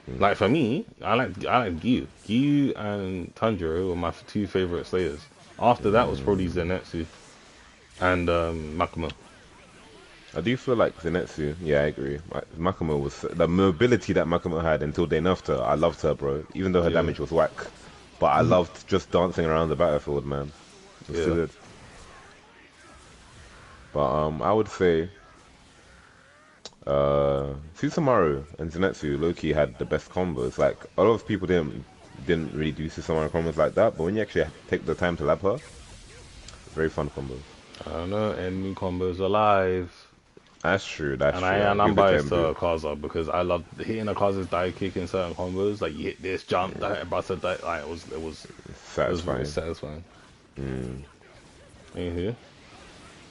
Mm. Like for me, I like Gyu. Gyu and Tanjiro were my two favorite Slayers. After that was probably Mm. Zenetsu and Makima. I do feel like Zenetsu. Yeah, I agree. Makima was the mobility that Makima had until they nerfed her. I loved her, bro. Even though her Yeah, damage was whack, but I loved just dancing around the battlefield, man. It was too yeah. good. But I would say Susanoo and Zenitsu low-key had the best combos. Like a lot of people didn't really do Susanoo combos like that, but when you actually take the time to lab her, very fun combos. I don't know. Enemy combos alive. That's true. That's And true. I'll I'm give it to biased to Embu. Kaza because I love hitting a Kaza's dive kick in certain combos. Like you hit this jump, that buster, that like it was very Satisfying. satisfying. Mm. Anywho,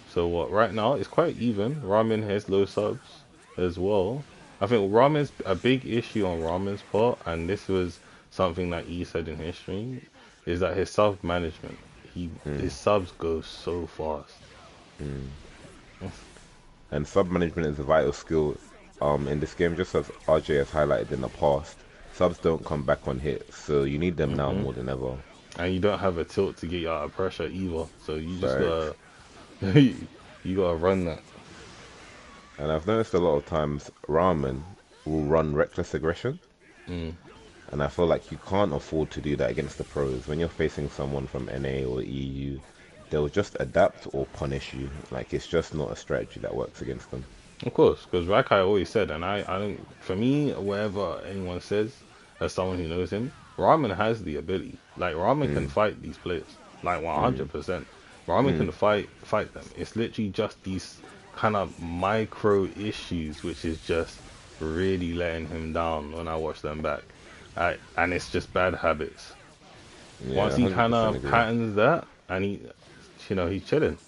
so what? Right now it's quite even. Ramen has low subs as well. I think Ramen's a big issue on Ramen's part, and this was something that he said in his stream, is that his sub management. Mm. His subs go so fast. Mm. And sub management is a vital skill in this game, just as RJ has highlighted in the past. Subs don't come back on hits, so you need them now hmm more than ever. And you don't have a tilt to get you out of pressure either, so you just Facts. gotta you gotta run that. And I've noticed a lot of times Ramen will run reckless aggression, Mm. and I feel like you can't afford to do that against the pros. When you're facing someone from NA or EU, they'll just adapt or punish you. Like it's just not a strategy that works against them. Of course, because Rakai always said, and I don't. For me, whatever anyone says, as someone who knows him, Ramen has the ability. Like Ramen can Mm, fight these players, like mm, 100%. Ramen mm. can fight them. It's literally just these kind of micro issues, which is just really letting him down when I watch them back. And it's just bad habits. Yeah, Once he kind 100% of agree. patterns that, and he's chilling.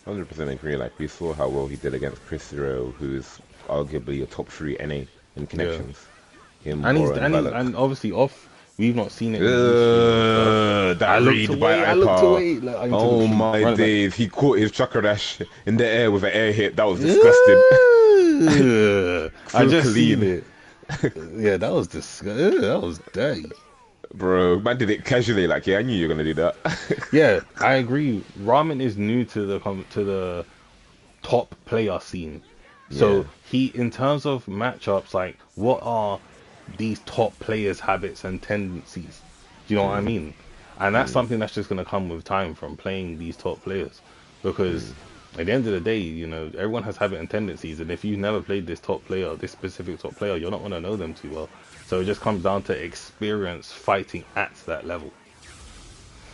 100% agree. Like we saw how well he did against Chris Zero, who is arguably a top 3 NA in Yeah. connections. Him, And Bora, and Valak. and obviously off. We've not seen it in these streams and stuff. That read by I looked Ipal. away. Look, I need to Oh literally my run it back. days, he caught his chakra dash in the air with an air hit. That was disgusting. I So just seen clean. it. Yeah, that was disgusting. That was dirty. Bro, man did it casually. Like, yeah, I knew you were gonna do that. Yeah, I agree. Ramen is new to the top player scene. Yeah. So in terms of matchups, like what are these top players' habits and tendencies? Do you know what I Mm, mean? And that's mm, something that's just gonna come with time from playing these top players, because mm. at the end of the day, everyone has habit and tendencies, and if you've never played this top player, this specific top player, you're not gonna know them too well. So it just comes down to experience fighting at that level.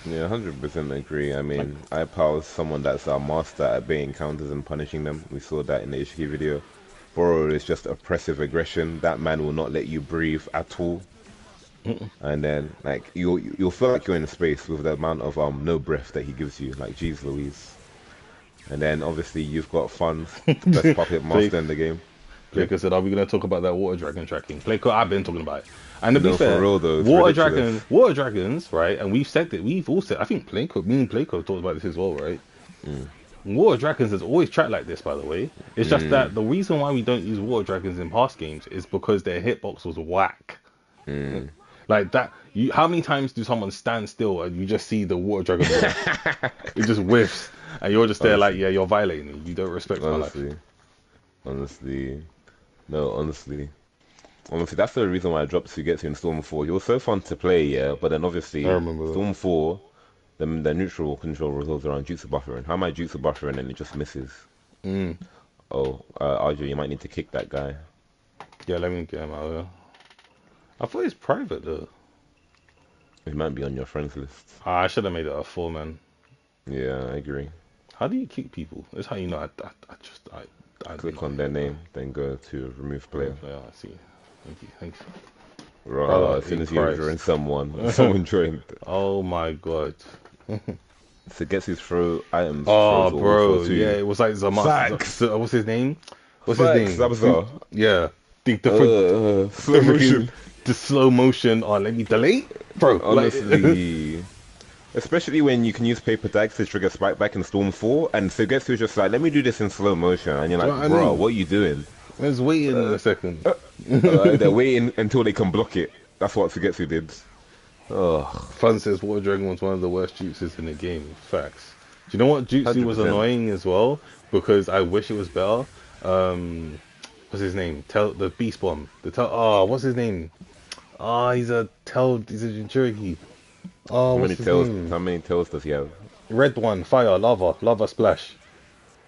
Yeah, 100% agree. I Like, mean, Ipal is someone that's a master at baiting counters and punishing them. We saw that in the Ishiki video. Boro is just oppressive aggression. That man will not let you breathe at all. And then, like, you'll feel like you're in space with the amount of no breath that he gives you. Like, geez Louise. And then, obviously, you've got Fun's the best puppet Play, master in the game. Yeah. Playco said, "Are we gonna talk about that water dragon tracking?" Playco, I've been talking about it. And to be No, for fair, real though, it's ridiculous. water dragons, right? And we've said it. We've all said. I think Playco, me and Playco talked about this as well, right? Mm, Water dragons has always tracked like this, by the way. It's just mm, that the reason why we don't use water dragons in past games is because their hitbox was whack. mm. Like that. How many times do someone stand still and you just see the water dragon whiff? It just whiffs, and you're just there like, Honestly, yeah, you're violating me. You don't respect my life. honestly, honestly. No, honestly, that's the reason why I dropped Sugetsu in Storm 4. He was so fun to play, yeah, but then I obviously remember that. Storm 4, the neutral control revolves around jutsu buffering. How am I jutsu buffering and it just misses? Mm. Oh, RJ, you might need to kick that guy. Yeah, let me get him out of here. I thought he's private though. He might be on your friends list. I should have made it a four man. Yeah, I agree. How do you kick people? That's how you know. I do Click not on their name, then go to remove player. Yeah, I see. Thank you. Thanks, Raw, brother as soon in as you Christ. join someone, someone joined. Oh my god. Sugetsu's throw items Oh, throws all for bro. Yeah, two. it was like Facts! What's his name? What's his Facts, name? Zabza. Yeah. The Slow freaking motion. the slow motion. Oh, let me delete, bro. Like, Honestly. Especially when you can use paper tags to trigger Spike back in Storm 4, and Sugetsu's just like, let me do this in slow motion. And you're do you like, know what I bro, mean? what are you doing? Let's wait in a second. They're waiting until they can block it. That's what Sugetsu did. Oh, Fun says Water Dragon was one of the worst jutsus in the game. Facts. Do you know what jutsu was 100%. annoying as well? Because I wish it was better. What's his name? The Beast Bomb. What's his name? He's a Jinchuriki. What's his name? How many tails does he have? Red one, fire, lava splash.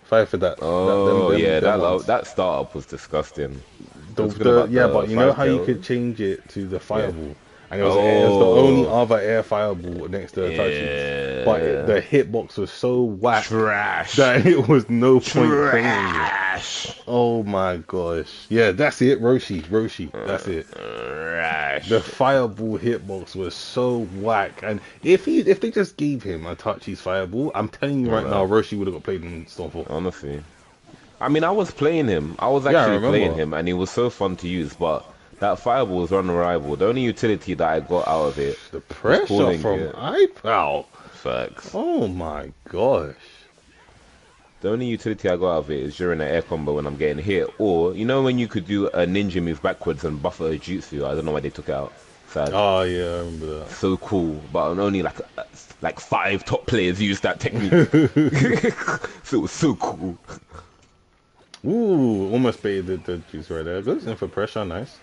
Fire for that. Oh, yeah, Them ones. that startup was disgusting. It was good about Yeah, the but you know five how you tails. could change it to the Yeah. fireball, and it was the only Oh, other air fireball next to Itachi's. But yeah. the hitbox was so whack Trash. that it was no point playing it. Trash. Oh my gosh! Yeah, that's it, Roshi. That's it. Trash. The fireball hitbox was so whack, and if they just gave him Itachi's fireball, I'm telling you right now, Roshi would have got played in Stormfall. Honestly. I mean, I was playing him. I was Yeah, I actually playing remember. him, and he was so fun to use, but that fireball was unrivaled. The only utility that I got out of it The was pressure calling from it. Ipal. Facts. Oh my gosh. The only utility I got out of it is during an air combo when I'm getting hit, or you know when you could do a ninja move backwards and buffer a jutsu. I don't know why they took it out. Sad. Oh yeah, I remember that. So cool, but only like 5 top players use that technique. So it was so cool. Ooh, almost baited the juice right there. Goes in for pressure, nice.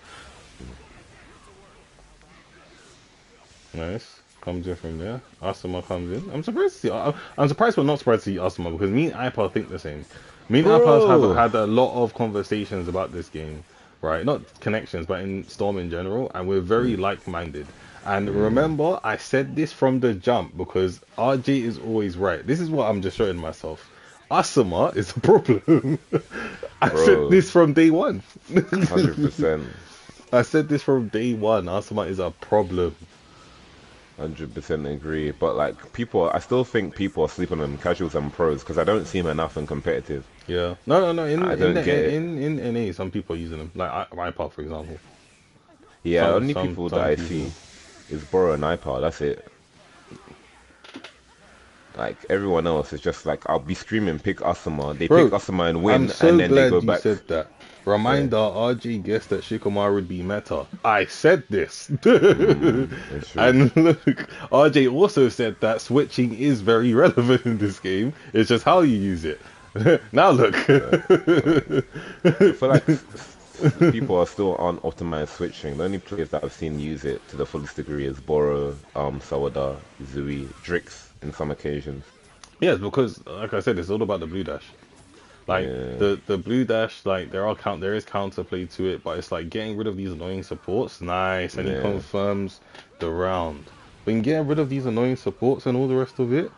Nice. Comes in from there. Asuma comes in. I'm surprised to see. I'm surprised, but not surprised to see Asuma, because me and Ipal think the same. Me and Ipal have Bro. had a lot of conversations about this game, right? Not connections, but in Storm in general, and we're very like-minded. And remember, I said this from the jump because RJ is always right. This is what I'm just showing myself. Asuma is a problem. I said Bro. this from day one. 100%. I said this from day one. Asuma is a problem. 100% agree, but like I still think people are sleeping on casuals and pros because I don't see them enough in competitive. Yeah. No. I don't get it. In NA, some people are using them. Like Ipal, for example. Yeah, Some- only some- people some that I people. see is Boro and Ipal. That's it. Like everyone else is just like I'll be screaming, pick Asuma. They Bro, pick Asuma and win, I'm so and then glad they go you back. said that. Reminder, RJ guessed that Shikamaru would be meta. I said this. It's true. And look, RJ also said that switching is very relevant in this game. It's just how you use it. Now look. I feel like people are still on optimized switching. The only players that I've seen use it to the fullest degree is Boro, Sawada, Zui, Drix in some occasions. Yes, because like I said, it's all about the blue dash. Like Yeah, the blue dash, like there is counterplay to it, but it's like getting rid of these annoying supports, nice, and he yeah. confirms the round. But in getting rid of these annoying supports and all the rest of it,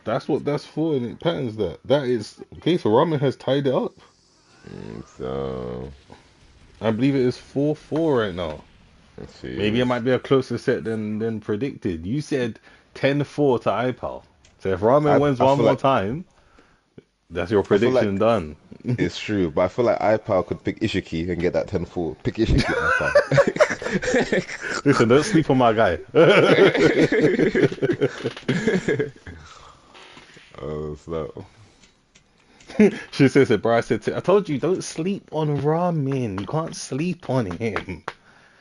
that's what that's for, and it patterns that. That is okay. So Ramen has tied it up. So I believe it is 4-4 right now. let's Maybe see. it might be a closer set than predicted. You said 10-4 to Ipal. So if Ramen wins I one feel more like time, that's your I feel prediction like done. it's true, but I feel like Ipal could pick Ishiki and get that 10-4. Pick Ishiki, Ipal. Listen, don't sleep on my guy. Oh, so She says it, bro. I told you, don't sleep on Ramen. You can't sleep on him.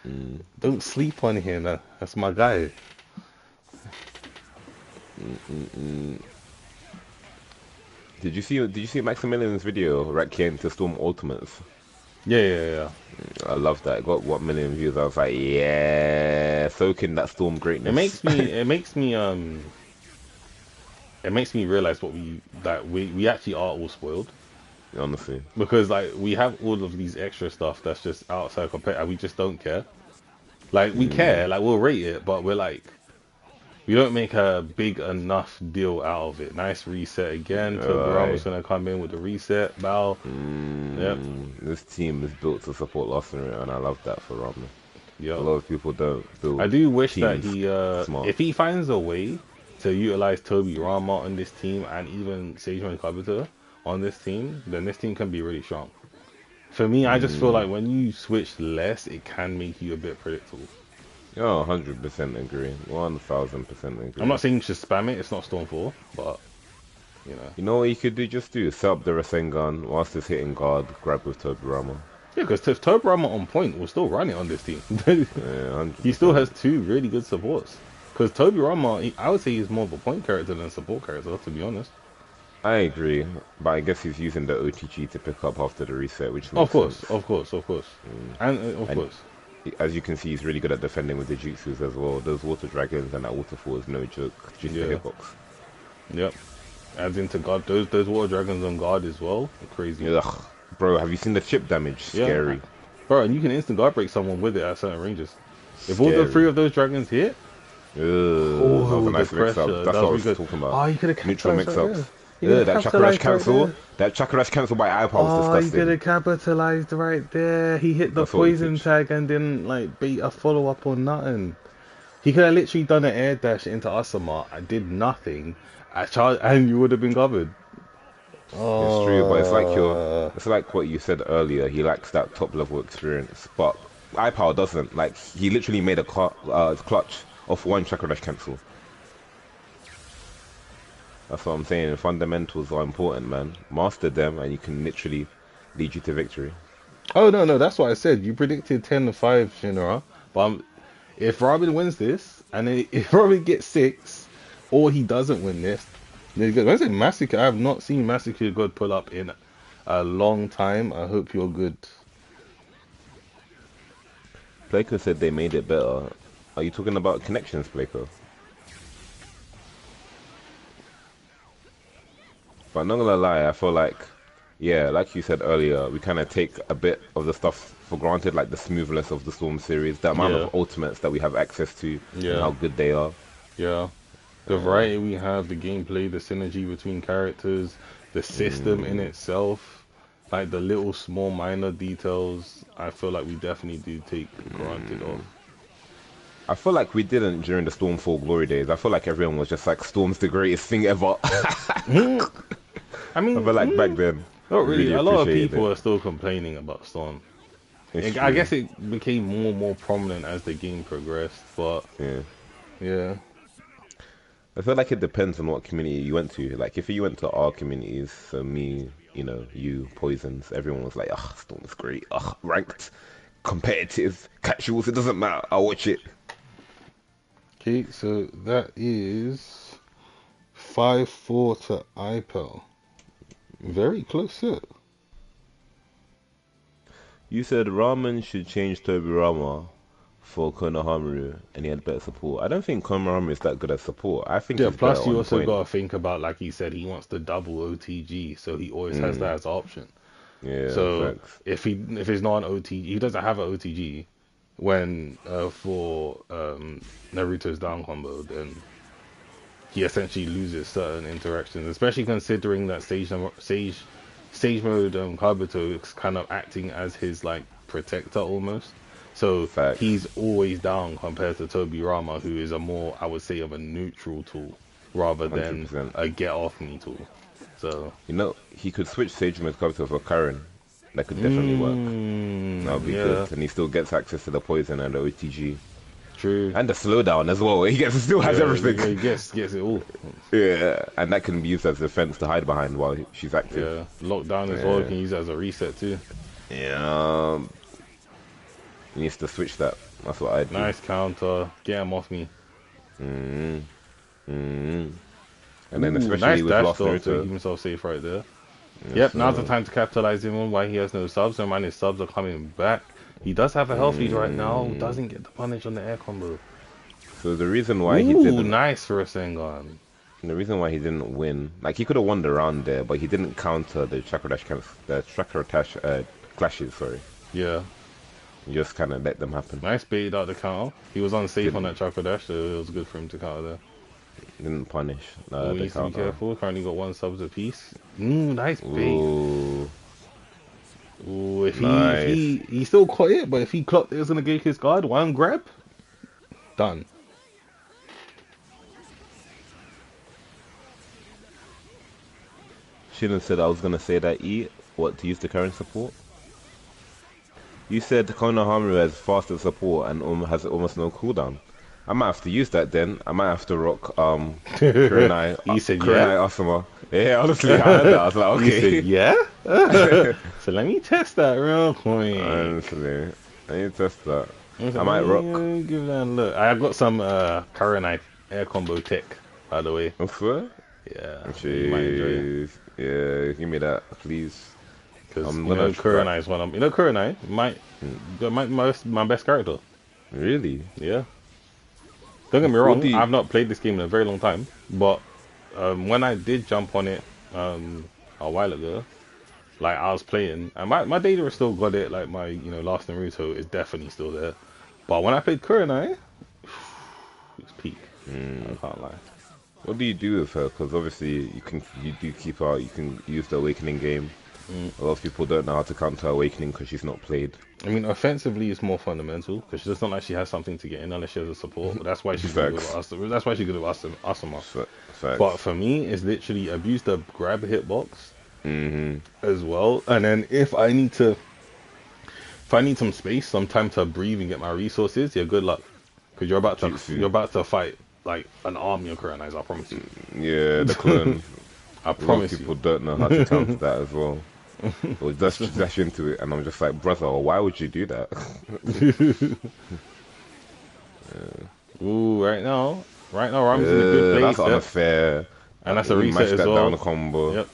mm, Don't sleep on him. That's my guy. mm, mm, mm. Did you see Maximilian's video reacting to Storm Ultimates? Yeah. I love that. It got what million views? I was like, yeah, soaking that Storm It greatness. makes me. It makes me realize we actually are all spoiled Honestly. because like we have all of these extra stuff that's just outside compare and we just don't care. Like we Mm, care, like we'll rate it, but we're like we don't make a big enough deal out of it. Nice reset again. Tobirama's alright. gonna come in with the reset. Bow. Yep. This team is built to support Arsenal, and I love that for Ramen. A Yep. lot of people don't I build do wish that teams smart. if he finds a way to utilize Toby Rama on this team and even Seijun Kabuto on this team, then this team can be really strong. For me, I just feel Mm, like when you switch less, it can make you a bit predictable. yeah, 100% agree. 1000% I'm agree. not saying you should spam it, it's not Storm 4, but you know. You know what you could do? Just do set up the Rasengan whilst it's hitting guard, grab with Tobirama. Yeah, because if Toby on point will still run it on this team. Yeah, He still 100%. has two really good supports. Because Toby Rama, I would say he's more of a point character than a support character, to be honest. I agree, but I guess he's using the OTG to pick up after the reset, which Of makes course, sense. of course, of course. Mm. And of And course. as you can see, he's really good at defending with the jutsus as well. Those water dragons and that waterfall is no joke, just a Yeah. hitbox. Yep. As into God, those water dragons on guard as well. Crazy. Ugh, bro, have you seen the chip damage? Yeah. Scary. Bro, and you can instant guard break someone with it at certain ranges. If all the three Scary. of those dragons hit, Ugh, that was a oh, the nice mix-up. pressure. That's That what I was was really good. talking about. Oh, you could have Neutral capitalized right there. mix-ups. You could have That chakra rush capitalized right cancel. there. That chakra rush cancel by iPal was Oh, you could disgusting. have capitalized right there. He hit the That's what we poison teach. tag and didn't like beat a follow up or nothing. He could have literally done an air dash into Asama. I did nothing. I charged, and you would have been covered. It's true, but Oh, it's like what you said earlier. He lacks that top level experience, but iPal doesn't. Like he literally made a clutch of one chakra dash cancel. That's what I'm saying. Fundamentals are important, man. Master them, and you can literally lead you to victory. oh no, that's what I said. You predicted 10-5, Shinra. But if Robin wins this, and then if Robin gets 6, or he doesn't win this, then he's good. When I say Massacre, I have not seen Massacre God pull up in a long time. I hope you're good. Playco said they made it better. Are you talking about connections, Playco? But I'm not gonna lie, I feel like, yeah, like you said earlier, we kind of take a bit of the stuff for granted, like the smoothness of the Storm series, the amount Yeah, of ultimates that we have access to, and yeah, how good they are. yeah. The Uh, variety we have, the gameplay, the synergy between characters, the system in mm, itself, like the little small minor details, I feel like we definitely do take granted of. mm. I feel like we didn't during the Stormfall glory days. I feel like everyone was just like, Storm's the greatest thing ever. I I mean, feel like back then, not we really. really A lot of appreciated people it. are still complaining about Storm. It's I true. guess it became more and more prominent as the game progressed, but Yeah. yeah. I feel like it depends on what community you went to. Like if you went to our communities, so me, you, Poisons, everyone was like, "Ugh, Storm's great. Ugh, ranked, competitive, casuals. It doesn't matter. I'll watch it." Okay, so that is 5-4 to Ipal. Very close set. You said Ramen should change Tobirama for Konohamaru, and he had better support. I don't think Konohamaru is that good at support. I think Yeah, he's better plus you on also point. got to think about, like he said, he wants the double OTG, so he always has Mm, that as an option. yeah, So facts. if he's not an OTG, he doesn't have an OTG when for Naruto's down combo, then he essentially loses certain interactions, especially considering that Sage Mode Kabuto is kind of acting as his like protector almost. So Facts. he's always down compared to Tobirama, who is a more, I would say, of a neutral tool rather than 100%. a get off me tool. So You know, he could switch Sage Mode Kabuto for Karen. That could definitely work. That would be yeah, good. And he still gets access to the poison and the OTG. true. And the slowdown as well. He still has Yeah, everything. he gets it all. Yeah. And that can be used as defense to hide behind while she's active. Yeah, lockdown as well. You Yeah. can use it as a reset too. Yeah. He needs to switch that. That's what I'd do. Nice counter. Get him off me. Mm-hmm. Mm-hmm. And then Ooh, especially nice with dash Lost though to keep Naruto. himself safe right there. Yes, Yep, now's the time to capitalize him on why he has no subs. And man, his subs are coming back. He does have a health lead right now. Doesn't get the punish on the air combo. So the reason why he Ooh, didn't nice for a Sengon. the reason why he didn't win, like he could have won the round there, but he didn't counter the chakra dash clashes, sorry. Yeah, He just kinda let them happen. nice bait out the counter. He was unsafe on Didn't that Chakra Dash, so it was good for him to counter there. didn't punish Oh, he the needs to be counter. careful. Currently got one subs apiece. Ooh, nice bait. Ooh. Ooh, if Nice. he still caught it, but if he clocked it, was gonna get his guard. One grab, done. Shouldn't have said I was gonna say that what to use the current support? You said Konohamaru has faster support and has almost no cooldown. I might have to use that then. I might have to rock Kurenai He said, yeah. Asuma. Yeah, honestly, I heard that. I was like, He said, okay. yeah. So let me test that real quick. Honestly, I need to test that. I I might rock. Give that a look. I got some current knife air combo tech, by the way. Offer? Yeah, you might enjoy it. Jeez. Yeah, give me that, please. Because I'm you know gonna Kurenai is one of Kurenai might my best character. Really? Yeah. Don't get me What wrong, do you- I've not played this game in a very long time, but when I did jump on it a while ago, like I was playing, and my data still got it. Like my last Naruto is definitely still there, but when I played Kurenai, it's peak. I can't lie. What do you do with her? Because obviously you do keep her. You can use the Awakening game. A lot of people don't know how to counter Awakening because she's not played. I mean, offensively, it's more fundamental because it's not like she has something to get in unless she has a support. But that's why she's good with us. That's why she's good with Asuma. Facts. But for me, it's literally abuse the grab hitbox as well. And then if I need some space, some time to breathe and get my resources, yeah, good luck. Because Jutsu. you're about to fight like an army of Kurenais, I promise you. Yeah, the clone. I A lot of promise people you. don't know how to counter that as well. Or just dash into it, and I'm just like, brother, why would you do that? Ooh, right now, Ramen's in a good place. That's Yep. unfair. And that's a He reset mashed as that well. down combo. Yep.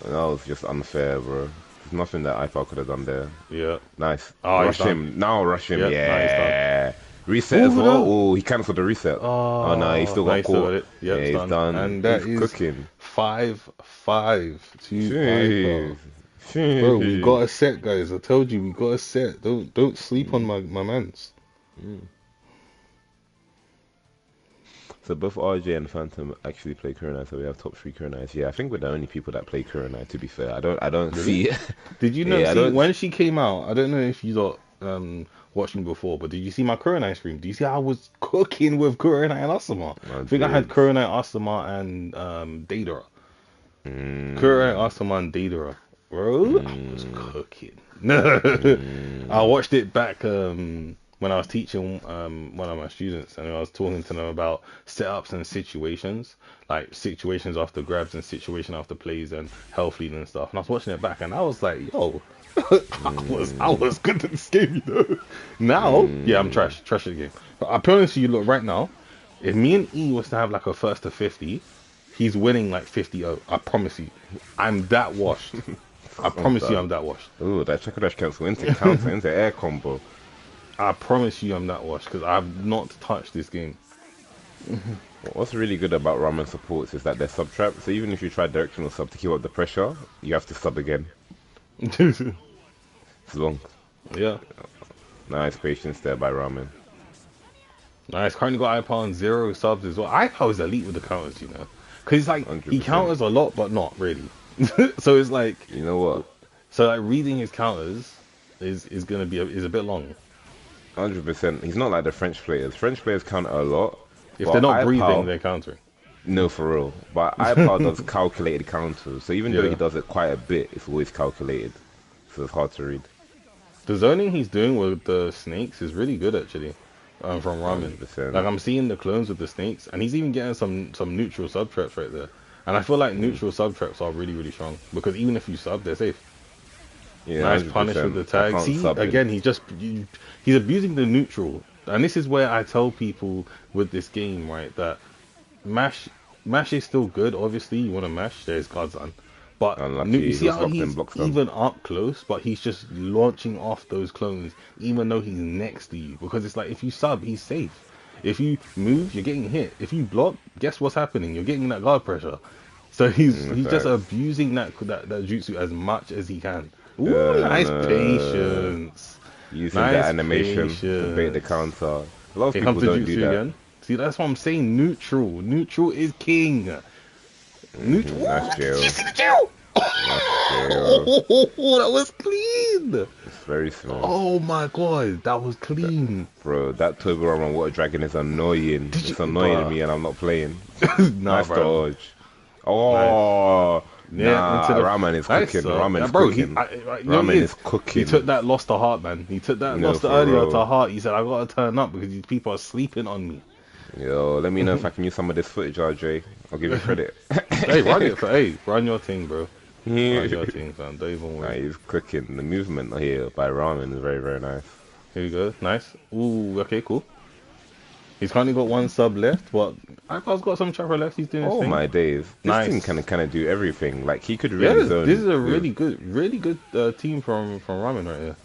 That was just unfair, bro. There's nothing that Ipal could have done there. Yeah. Nice. Oh, Rush he's done. him. Now rush him. Yep, now he's Yeah. Reset Ooh, as well. no. Oh, he cancelled the reset. Oh, No, he still no, got he still caught. got it. Yep, Yeah, it's he's done. And that He's is cooking. 5-5 to Jeez. Ipal. Bro, we got a set, guys. I told you we got a set. Don't sleep on my mans. So both RJ and Phantom actually play Kurenai, so we have top 3 Kurenais. Yeah, I think we're the only people that play Kurenai, to be fair. I don't see it. Did you know? Yeah, I See, don't- when she came out, I don't know if you got watched me before, but did you see my Kurenai stream? Do you see how I was cooking with Kurenai and Asuma? I think I had Kurenai, Asuma, and Deidara. Kurenai, Asuma, and Deidara. Bro, I was cooking. I watched it back when I was teaching one of my students, and I was talking to them about setups and situations, like situations after grabs and situation after plays and health lead and stuff. And I was watching it back, and I was like, yo, I was good at this game, you know. Now, yeah, I'm trash at the game. But I promise you, look, right now, if me and E was to have like a first to 50, he's winning like 50-0. I promise you. I'm that washed. I I'm promise you done. I'm that washed. Ooh, that checker dash cancel into counter into air combo. I promise you I'm that washed because I've not touched this game. What's really good about Ramen supports is that they're sub trap. So even if you try directional sub to keep up the pressure, you have to sub again. It's long. Yeah. Nice patience there by Ramen. Nice. Currently got Ipal on 0 subs as well. Ipal is elite with the counters, you know. Because like, he 100%. counters a lot, but not really. So it's like, You know what? so like reading his counters is gonna be is a bit long. 100%. He's not like the French players. French players counter a lot, If they're but not breathing, Ipal, they're countering. no, for real. But Ipal does calculated counters. So even though he Yeah. does it quite a bit, it's always calculated. So it's hard to read. The zoning he's doing with the snakes is really good actually. From Ramen. 100%. Like I'm seeing the clones with the snakes, and he's even getting some neutral sub traps right there. And I feel like neutral sub traps are really really strong because even if you sub, they're safe. Yeah, Nice 100%. punish with the I tag. can't See, sub him. again, he's abusing the neutral, and this is where I tell people with this game, right, that mash is still good. Obviously, you want to mash. There's cards on, but Unlucky. you see He was how locked in he's block stun. even up close, but he's just launching off those clones, even though he's next to you, because it's like if you sub, he's safe. If you move, you're getting hit. If you block, guess what's happening? You're getting that guard pressure. So he's just Facts. abusing that jutsu as much as he can. Ooh, nice patience. Using Nice that animation to bait the patience. counter. A lot of Here people comes the don't do jutsu that. again. See, that's what I'm saying. Neutral. Neutral is king. Neutral. Nice jail. You see the jail? Oh, that was clean. It's very small. Oh my god, that was clean. Bro, that Toblerone Water Dragon is annoying. Did It's you- annoying bruh. me and I'm not playing. Nah, Nice bro. dodge. Oh, Yeah, nah, into the Ramen is nice, cooking. sir. Ramen Yeah, is bro, cooking. you know Ramen he is cooking. He took that loss to heart, man. He took that No, loss to for earlier real. to heart. He said, I gotta turn up because these people are sleeping on me. Yo, let me know if I can use some of this footage, RJ. I'll give you credit. Hey, run your thing, bro. Run your Nah, thing, fam. Don't even worry. he's cooking. The movement here by Ramen is very, very nice. Here we go. Nice. Ooh, okay, cool. He's currently got one sub left, but Ipal's got some chopper left. He's doing his Oh thing. my days. This Nice. team can kind of do everything. Like, he could Yeah, really zone. this is a with- really good team from Ramen right here.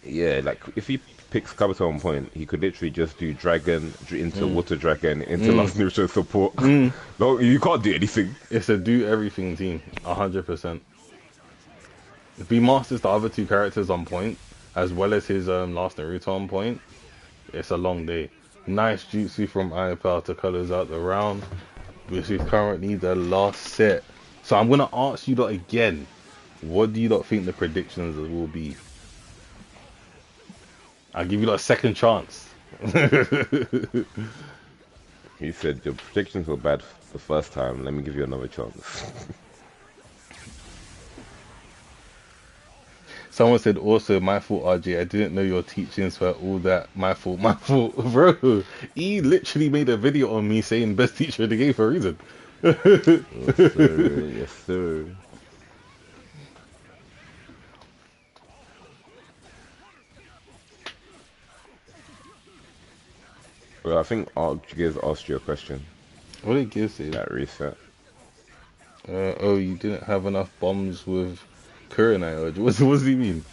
Yeah, like, if he picks Kabuto on point, he could literally just do Dragon into Water Dragon into last neutral support. No, you can't do anything. It's a do everything team, 100%. If he masters the other two characters on point, as well as his last Naruto on point, it's a long day. Nice jutsu from Ipal to colors out the round, which is currently the last set. So I'm gonna ask you lot again. What do you lot think the predictions will be? I'll give you lot a second chance. You said your predictions were bad the first time. Let me give you another chance. Someone said also, my fault, RJ. I didn't know your teachings were all that. My fault, bro. He literally made a video on me saying best teacher in the game for a reason. Yes, sir. Yes, sir. Well, I think Archgears asked you a question. What it gives is, That reset. oh, you didn't have enough bombs with Kurenai. What does he mean?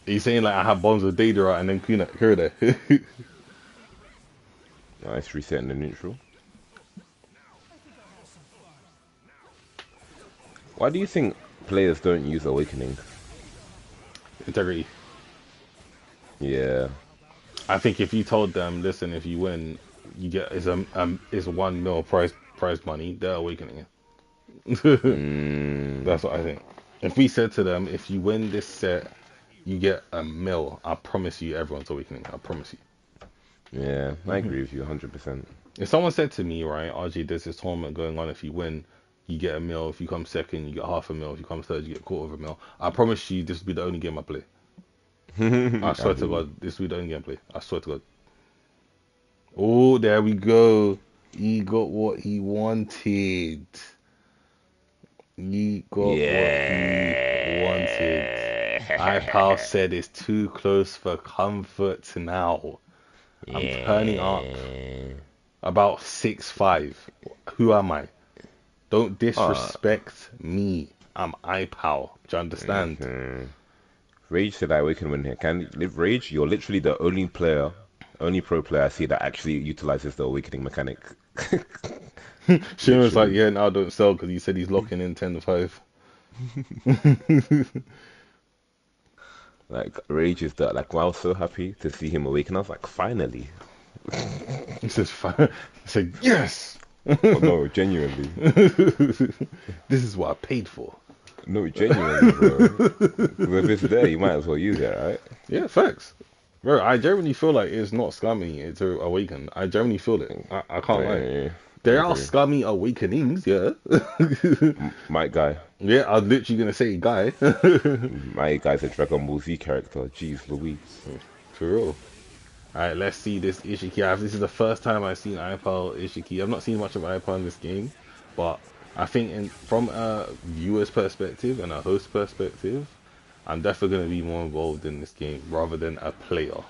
He's saying like I have bombs with Deidara and then Kurenai. Nice reset in the neutral. Why do you think players don't use Awakening? Integrity. Yeah. I think if you told them, listen, if you win, you get is 1 mil prize money. They're awakening it. That's what I think. If we said to them, if you win this set, you get 1 mil. I promise you, everyone's awakening. I promise you. Yeah, I agree with you 100%. If someone said to me, right, RJ, there's this tournament going on. If you win, you get 1 mil. If you come second, you get half a mil. If you come third, you get 1/4 mil. I promise you, this will be the only game I play. I swear to God, this will be the only game I play. I swear to God. Oh, there we go. He got what he wanted. He got what he wanted. Ipal said it's too close for comfort now. I'm turning up. About 6'5". Who am I? Don't Ah, disrespect me. I'm Ipal. Do you understand? mhm. Rage said I can win here. Can live Rage? You're literally the only pro player I see that actually utilizes the awakening mechanic. Shin was like, Literally. yeah, now don't sell because he said he's locking in 10-5. Like Rage is the like. Well, I was so happy to see him awaken. I was like, finally. He says, he said, yes. Oh no, genuinely. This is what I paid for. No, genuinely, bro. Because if it's there, you might as well use it, right? Yeah, facts. Bro, I genuinely feel like it's not scummy to awaken. I genuinely feel it. I can't lie. Yeah, I There are agree. scummy awakenings, yeah. My guy. Yeah, I was literally gonna say guy. My guy's a Dragon Ball Z character. Jeez Louise. For real. Alright, let's see this Ishiki. This is the first time I've seen Ipal Ishiki. I've not seen much of Ipal in this game, but I think from a viewer's perspective and a host perspective, I'm definitely going to be more involved in this game rather than a player.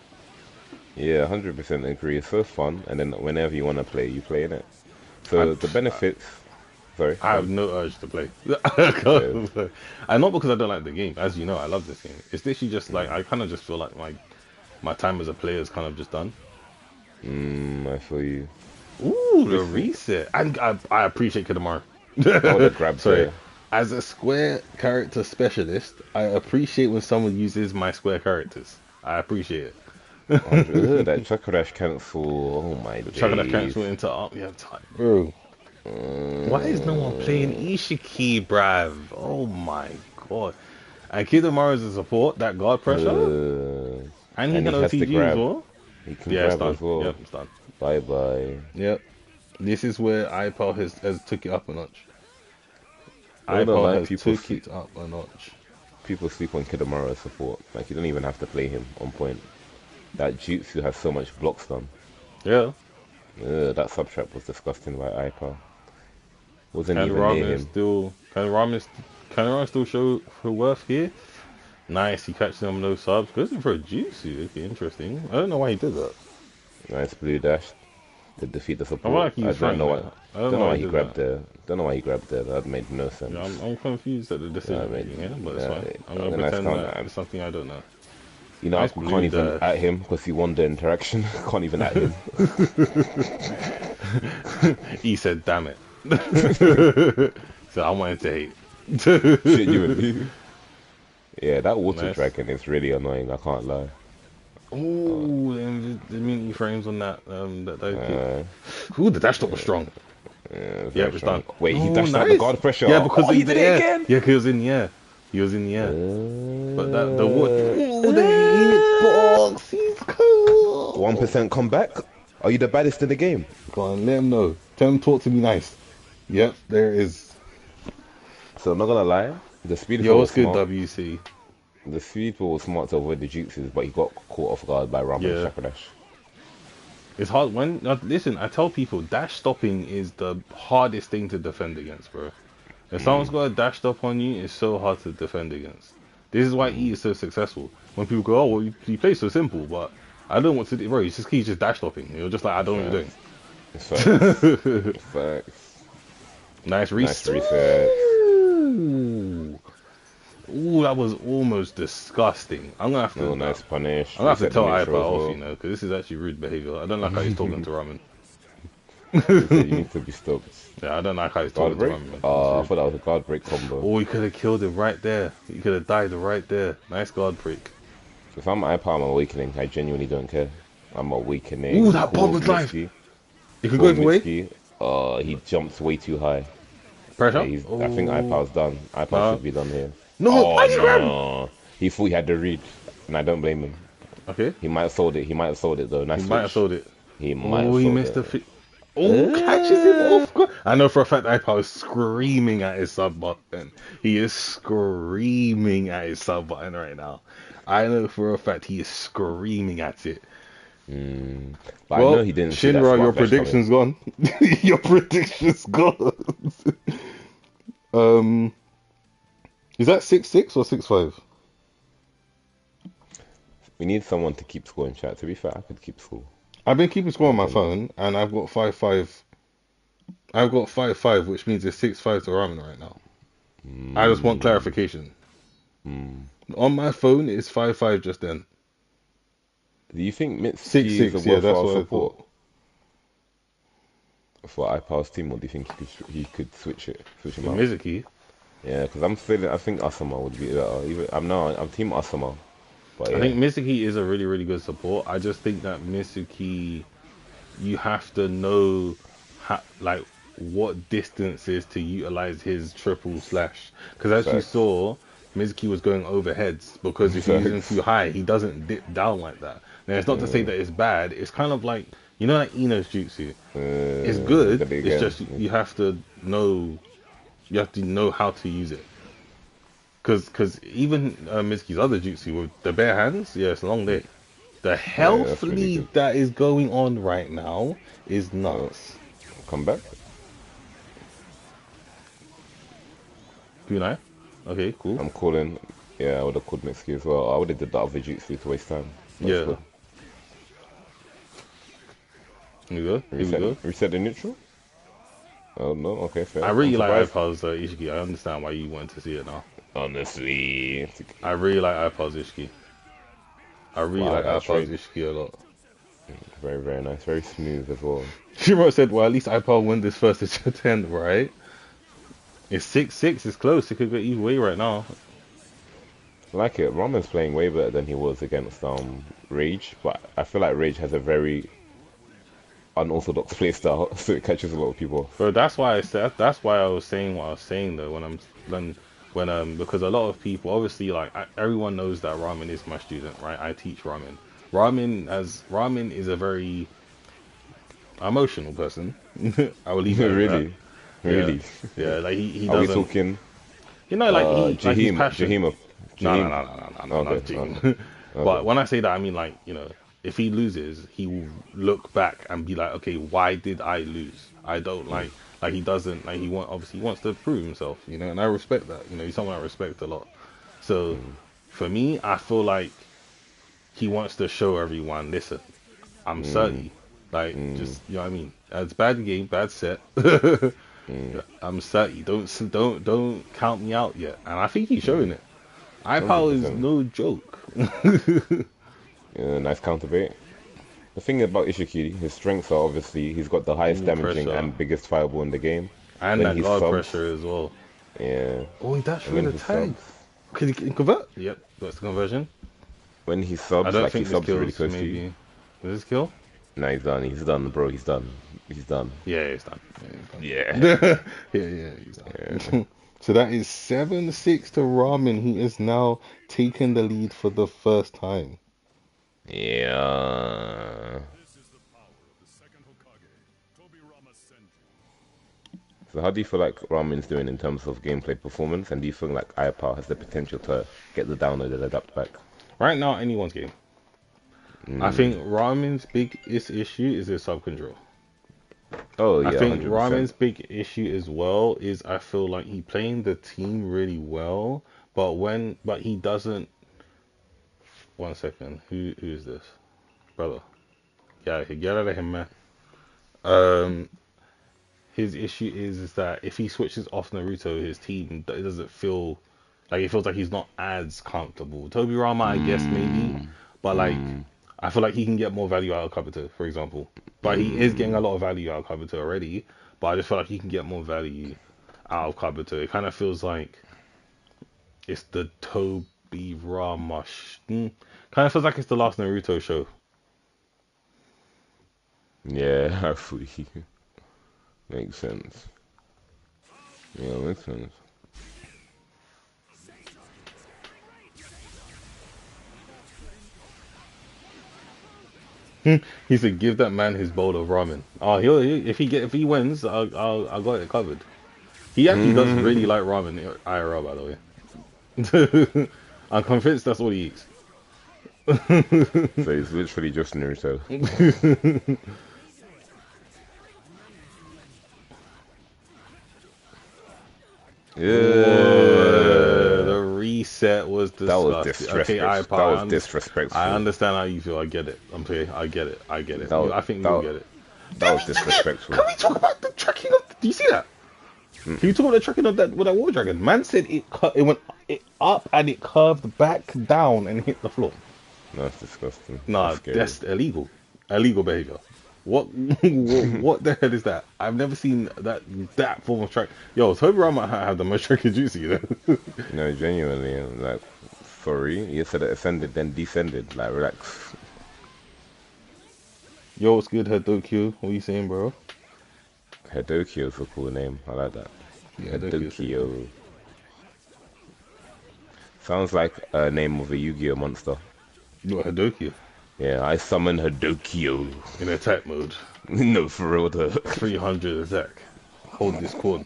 Yeah, 100% agree. It's so fun, and then whenever you want to play, you play in it. I, So the benefits. Sorry, I go have on. no urge to play. Yeah. And not because I don't like the game. As you know, I love this game. It's literally just like, I kind of just feel like my time as a player is kind of just done. I feel you. Ooh, the Listen, reset. And I appreciate Kidamari. oh, the grab Sorry. there. As a square character specialist, I appreciate when someone uses my square characters. I appreciate it. 100. That Chakarash cancel. Oh my Chucking that days. cancel into up. Yeah, time, bro. Why is no one playing Ishiki, bruv? Oh my god. And Kidamari is a support, that guard pressure. Uh, And he and can he has to OTG as grab. well. He can Yeah, it's grab done. as well. Yep, it's done. Bye bye. Yep. This is where Ipal has took it up a notch. Not gonna Ipal lie, has took it up a notch. people sleep on Kidamara as support. Like you don't even have to play him on point. That jutsu has so much block stun. Yeah. That sub trap was disgusting by Ipal. Wasn't Can even near Ramen him. still can Ramen still show her worth here? Nice, he catches them no subs. Goes in for a jutsu. Okay, interesting. I don't know why he did that. Nice blue dash to defeat the I feel support. like he I was don't trying know that. what. I don't Don't know know why why he he did that. grabbed there. Don't know why he grabbed there. That made no Yeah, sense. I'm confused at the That decision made. making, yeah, but it's Yeah, fine. I'm gonna nice pretend counter. that it's something I don't know. You know, Nice I can't blue even dash. at him because he won the interaction. Can't even at him. He said, "Damn it." So I wanted to Shit, you hate. and Yeah, that water Nice. dragon is really annoying. I can't lie. Ooh, the mini frames on that dive kick. Uh, Ooh, the dash stop was strong. very Yep, it's done. strong. Wait, he Oh, dashed out the nice. guard pressure. Yeah, because Oh, he in did the it air. again. Yeah, 'cause he was in the air. He was in the air. But that the wood. Ooh, the hitbox. He's cool. 1% comeback. Are you the baddest in the game? Go on, let him know. Tell him talk to me nice. Yep, there is. So I'm not gonna lie, the speed Yo, was what's good, smart. WC? The speed was smart to avoid the jutsus, but he got caught off guard by Ramen Yeah. Shakadash. It's hard when listen. I tell people dash stopping is the hardest thing to defend against, bro. If someone's got a dash stop on you, it's so hard to defend against. This is why E is so successful. When people go, "Oh, well, you play so simple," but I don't want to do, bro. He's just dash stopping. You're just like, I don't know what Facts. you're doing. Facts. Nice Nice reset. reset. Ooh, that was almost disgusing. Oh, nice punish. I'm gonna have to Reset the tell neutral Ipa as off, well. you know, because this is actually rude behavior. I don't like how he's talking to Ramen. He said you need to be stopped. Yeah, I don't like how he's Guard talking to break? Ramen. Man. I It's thought rude. that was a guard break combo. Oh, he could have killed him right there. He could have died right there. Nice guard break. If I'm Ipal, I'm awakening. I genuinely don't care. I'm awakening. Ooh, that bomb was live. Mitsuki. He could go either way. Mitsuki. He jumped way too high. Pressure. Yeah, Oh. I think Ipal's done. Ipal should be done here. No, Oh why did you grab him? no! He thought he had the read, and I don't blame him. Okay. He might have sold it. He might have sold it though. Nice He might have switch. sold it. He might have Oh, he sold missed it. the fit. Oh, catches him off guard. I know for a fact Ipa is screaming at his sub button. He is screaming at his sub button right now. I know for a fact he is screaming at it. But I Well, know he didn't see that Shinra, smart your flash coming. prediction's gone. Your prediction's gone. Is that 6-6 or 6-5? We need someone to keep score in chat. To be fair, I could keep score. I've been keeping score on my Okay. phone, and I've got 5-5. I've got 5-5, which means it's 6-5 to Ramen right now. I just want Mm, clarification. mm. On my phone, it's 5-5 just then. Do you think Six Mitsuki is a six, yeah, that's worthwhile what I support thought. for Ipal's team, or do you think he could switch him For out? Mizuki, Yeah, because I think Asama would be better. Even I'm team Asama, but I think yeah, Mizuki is a really, really good support. I just think that Mizuki, you have to know like what distances to utilize his triple slash. Because as you facts, saw, Mizuki was going overheads because if you use him facts. too high, he doesn't dip down like that. Now it's not to say Uh, that it's bad. It's kind of like like Ino's jutsu. It's look good. at it It's again. just you have to know how to use it. Because even Mizuki's other jutsu with the bare hands, yeah, it's a long day. The Yeah, health that's really good. lead that is going on right now is Uh, nuts. come back. Kunai? Okay, cool. I'm calling. Yeah, I would have called Mitsuki as well. I would have did the other jutsu to waste time, but it's Yeah. good. Here we go. Here we Reset, go. reset the neutral. Oh no, okay, I fair. I'm really like surprised. Ipal's Ishiki. I understand why you wanted to see it now. Honestly, I really like Ipal's Ishiki. I well, really I like like that Ipal's trade. Ishiki a lot. Very, very nice. Very smooth as well. Shiro said, well, at least Ipal win this first to 10, right? It's 6-6. It's close. It could go either way right now. I like it. Ramen's playing way better than he was against Rage, but I feel like Rage has a very unorthodox play style, so it catches a lot of people. Bro, that's why I said that's why I was saying what I was saying though when because a lot of people obviously everyone knows that Ramen is my student, right? I teach Ramen. Ramen is a very emotional person. I will leave it as that. Really, Yeah. really. Yeah, like he Are we doesn't talking like he's Jahim, passionate. No, no, Jahim? no, no, no, no, no, Okay, not okay, Jim. But okay. when I say that, I mean if he loses, he will look back and be like, okay, why did I lose? I don't Mm, like he doesn't like he wants to prove himself, and I respect that. He's someone I respect a lot. So mm, for me, I feel like he wants to show everyone, listen, I'm mm, 30. Like, mm, just what I mean. It's bad game, bad set. mm. I'm 30. Don't count me out yet. And I think he's showing it. iPower is 100%. no joke. Yeah, nice counterbait. The thing about Ishiki, his strengths are obviously he's got the highest Ooh, damaging pressure. and biggest fireball in the game. And When that he guard subs, pressure as well. yeah, Oh, he dashed and through when the he tag. subs, Could he convert? Yep, that's the conversion. I don't like he think this subs really kills, close to you. maybe. Does this kill? Nah, he's done, bro. He's done. Yeah, it's done. Yeah, Yeah, he's done. Yeah, he's yeah, done. So that is 7-6 to Ramen. He is now taking the lead for the first time. yeah. So how do you feel like Ramen's doing in terms of gameplay performance, and do you feel like Ipal has the potential to get the download and adapt back? Right now, anyone's game. I Mm. think Ramen's biggest issue is his sub control. Oh I yeah, think 100%. Ramen's big issue as well is I feel like he playing the team really well, but he doesn't. One second, who is this, brother? Get out of him, man. Um, his issue is that if he switches off Naruto, his team it doesn't feel like it feels like he's not as comfortable. Toby Rama, I guess maybe, Mm. but Mm. I feel like he can get more value out of Kabuto, for example. But he is getting a Mm. lot of value out of Kabuto already. But I just feel like he can get more value out of Kabuto. It kind of feels like it's the Toby Rama. Kind of feels like it's the last Naruto show. Yeah, actually, makes sense. Yeah, makes sense. He said, "Give that man his bowl of ramen." Oh, if he wins, I got it covered. He actually does really like ramen IRL, by the way. I'm convinced that's all he eats. So it's literally just Naruto. Whoa, Yeah. the reset. set was That was disgusting. Okay, disrespectful. That was I disrespectful. understand how you feel. I get it. I get it. I get it. That was, I think we all that get it. that was disrespectful. Can we talk about the tracking of? Do you see that? Mm, Can you talk about the tracking of that with that war dragon? Man said it went it up and it curved back down and hit the floor. that's disgusting. That's Nah, scary. that's illegal. Illegal behavior. What what the hell is that? I've never seen that form of track. Yo, Toby Ram might have the most tracking juicy, you know? No, genuinely, like, sorry, you said it ascended, then descended. Like, relax. Yo, what's good, Hadokyo? What are you saying, bro? Hadokyo is a cool name. I like that. Yeah, Hadokyo is pretty cool. Hadokyo. Sounds like a name of a Yu-Gi-Oh monster. What, Hadokyo? Yeah, I summon Hadokyo. In attack mode. No, for real though. 300 attack. Hold this cord.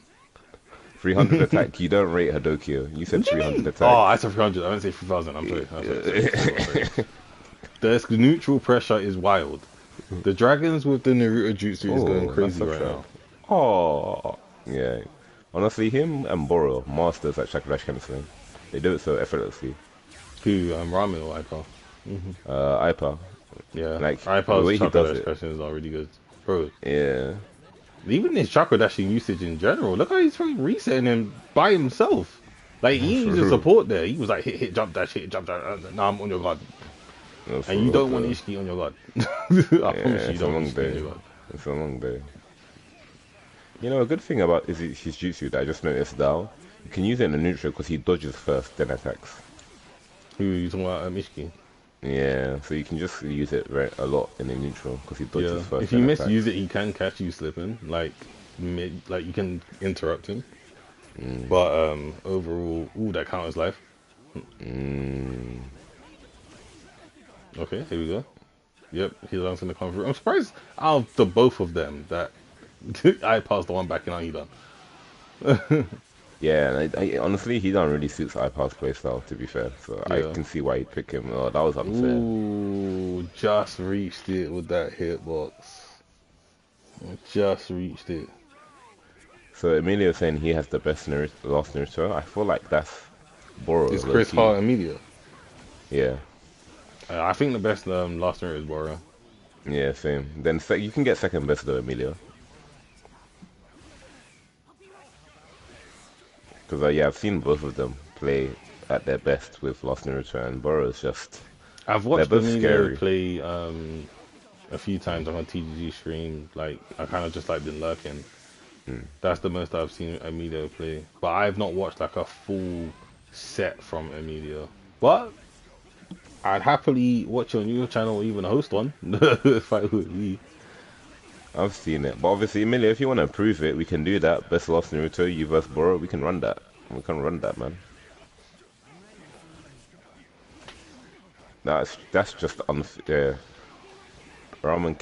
300 attack. You don't rate Hadokyo. You said What do you 300 mean? attack. Oh, I said 300. I didn't say 3,000. I'm sorry. I'm sorry. The neutral pressure is wild. The dragons with the Naruto jutsu is going crazy right now. Oh, yeah. Honestly, him and Boro, masters at Chakra Dash cancelling. They do it so effortlessly. Who, Ramen or Ipal? Ipal. Yeah, Like, the Ipal's way he chakra does dash it. questions are really good. Bro, Yeah. even his chakra dashing usage in general, look how he's fucking resetting him by himself. Like, he needs a support there. He was like, hit, jump dash, now I'm on your guard. No, for And you real, don't want though. Ishiki on your guard. I promise you, It's a don't long want Ishiki on day. your guard. It's a long day. You know, a good thing about his jutsu that I just noticed now, you can use it in the neutral because he dodges first, then attacks. Who are you talking about, Ishiki? Yeah, so you can just use it a lot in the neutral because he dodges Yeah, first. if you then misuse attacks. it, he can catch you slipping. Like, like you can interrupt him. But overall, ooh, that counters life. Mm. Okay, here we go. Yep, he's answering the come through. I'm surprised out of the both of them that I passed the one back and he done. Yeah, and honestly, he don't really suit Ipal's playstyle, to be fair. So I Yeah. can see why he'd pick him. Oh, that was unfair. Ooh, just reached it with that hitbox. Just reached it. So Emilio saying he has the best last Naruto. I feel like that's Boro. It's Low Chris key. Hart and Media. Yeah, I think the best last night is Bora. yeah, same. Then you can get second best though, Emilio. Because yeah, I've seen both of them play at their best with Lost Naruto, and Boro's just I've they're watched both Emilio scary. play a few times on a TGG stream. Like, I kind of just like been lurking. That's the most I've seen Emilio play. But I've not watched like a full set from Emilio. But I'd happily watch on your channel or even host one. Fight with me. I've seen it, but obviously, Emilio, if you want to prove it, we can do that. Best Lost Naruto, you versus Boro, we can run that. We can run that, man. That's just unfair. Ramen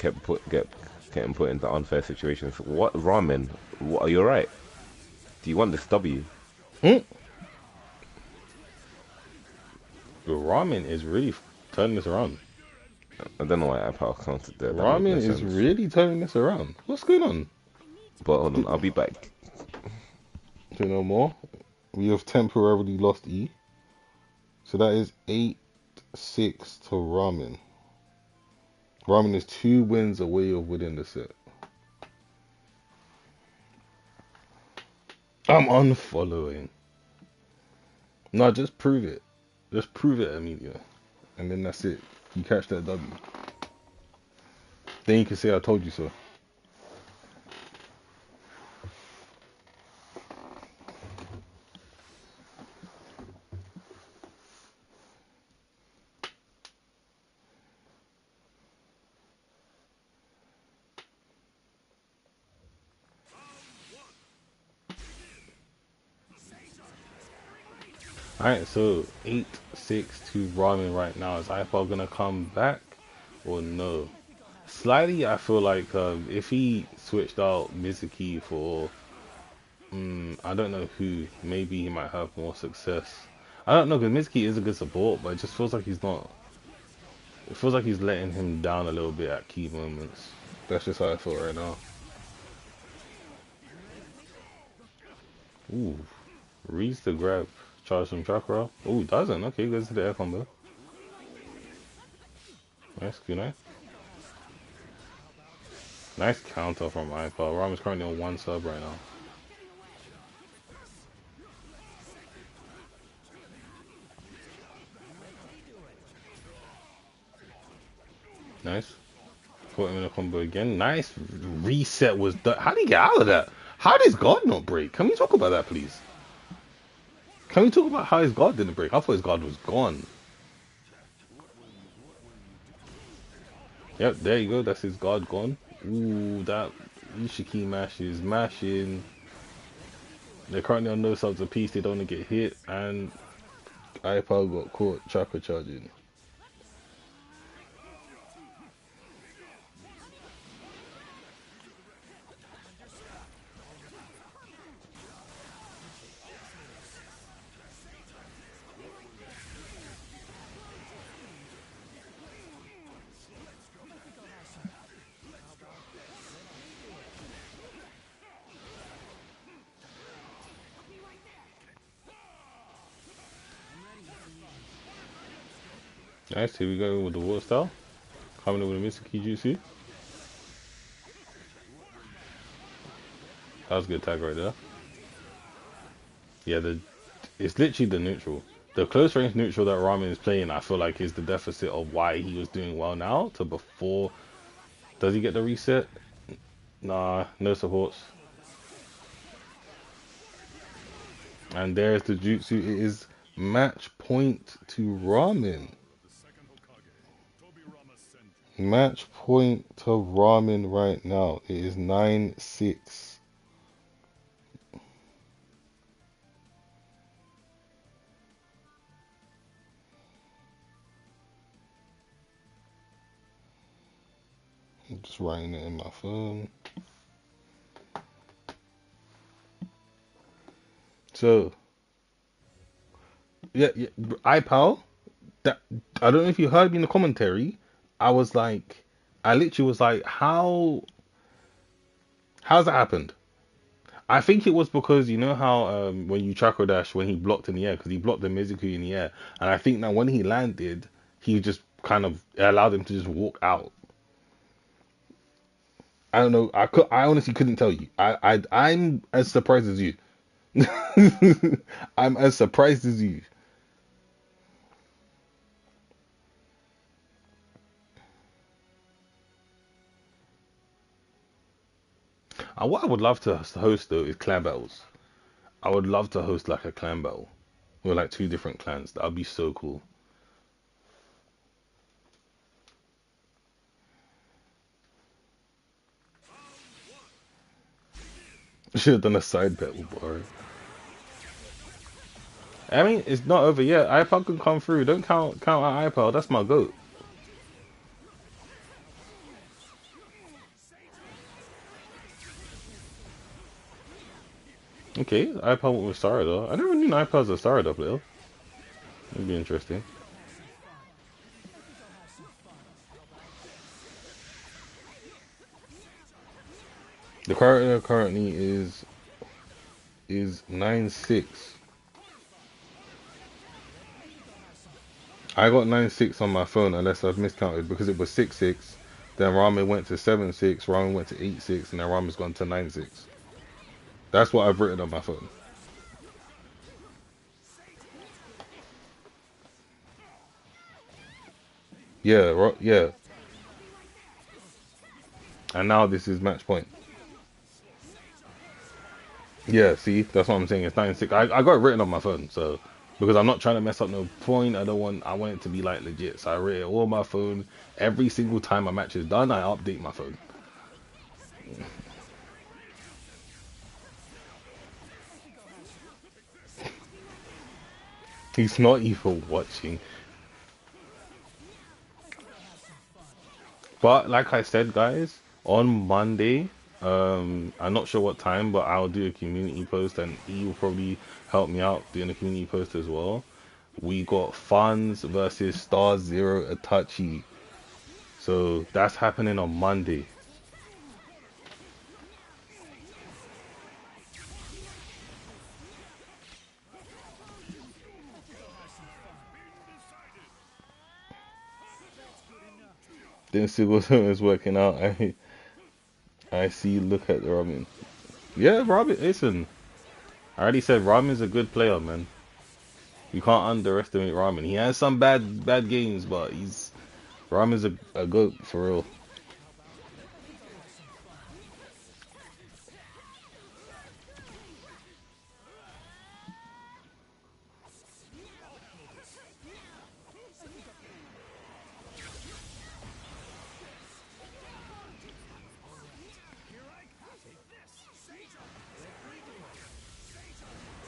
getting put into unfair situations. What Ramen? What, are you alright? Do you want this W? The Ramen is really turning this around. I don't know why Ipal counted there. That Ramen made no is sense. really turning this around. What's going on? But hold on, I'll be back. Do you know more? We have temporarily lost E. So that is 8-6 to Ramen. Ramen is 2 wins away of winning the set. I'm unfollowing. No, just prove it. Just prove it, Amelia. And then that's it. You catch that W. Then you can say I told you so. Alright, so 8-6 to Ramen right now. Is Ipal gonna come back or no? Slightly, I feel like if he switched out Mizuki for, I don't know who, maybe he might have more success. I don't know, because Mizuki is a good support, but it just feels like he's not. It feels like he's letting him down a little bit at key moments. That's just how I feel right now. Ooh, reads the grab. Charge some chakra. Oh, doesn't. Okay, goes to the air combo. Nice, Kunai. Nice counter from Ipal. Ramen's currently on 1 sub right now. Nice. Caught him in a combo again. Nice reset was done. How did he get out of that? How did his guard not break? Can we talk about that, please? Can we talk about how his guard didn't break? I thought his guard was gone. Yep, there you go. That's his guard gone. Ooh, that Ishiki mash is mashing. They're currently on no subs apiece. They don't want to get hit. And Ipal got caught chakra charging. Nice, here we go with the water style. Coming in with a Misaki Jutsu. That was a good tag right there. Yeah, it's literally the neutral. The close range neutral that Ramen is playing, I feel like is the deficit of why he was doing well now to before. Does he get the reset? Nah, no supports. And there's the Jutsu. It is match point to Ramen. Match point to Ramen right now. It is 9-6. I'm just writing it in my phone. So, yeah, Ipal, that I don't know if you heard me in the commentary. I was like, I literally was like, how's that happened? I think it was because you know how when you chakra dash when he blocked in the air because he blocked the Mizuku in the air, and I think that when he landed, he just kind of allowed him to just walk out. I don't know. I honestly couldn't tell you. I'm as surprised as you. I'm as surprised as you. And what I would love to host though is clan battles. I would love to host like a clan battle with like 2 different clans. That would be so cool. Should have done a side bet with Bar. I mean, it's not over yet. Ipal can come through. Don't count out Ipal. That's my goat. Okay, Ipal went with Sarada. I never knew Ipal's a Sarada player. It'd be interesting. The character currently is 9-6. I got 9-6 on my phone unless I've miscounted because it was 6-6. Then Ramen went to 7-6. Ramen went to 8-6, and then Ramen's gone to 9-6. That's what I've written on my phone. Yeah, yeah. And now this is match point. Yeah, see, that's what I'm saying. It's 9-6. I got it written on my phone, so because I'm not trying to mess up no point. I want it to be like legit. So I write it all on my phone. Every single time my match is done, I update my phone. He's not even watching. But like I said, guys, on Monday, I'm not sure what time, but I'll do a community post, and he will probably help me out doing a community post as well. We got Funds versus Star Zero Itachi, so that's happening on Monday. Then Sigurdsson is working out. I see. Look at the Ramen. Yeah, Ramen. Listen, I already said Ramen's a good player, man. You can't underestimate Ramen. He has some bad games, but Ramen's a goat for real.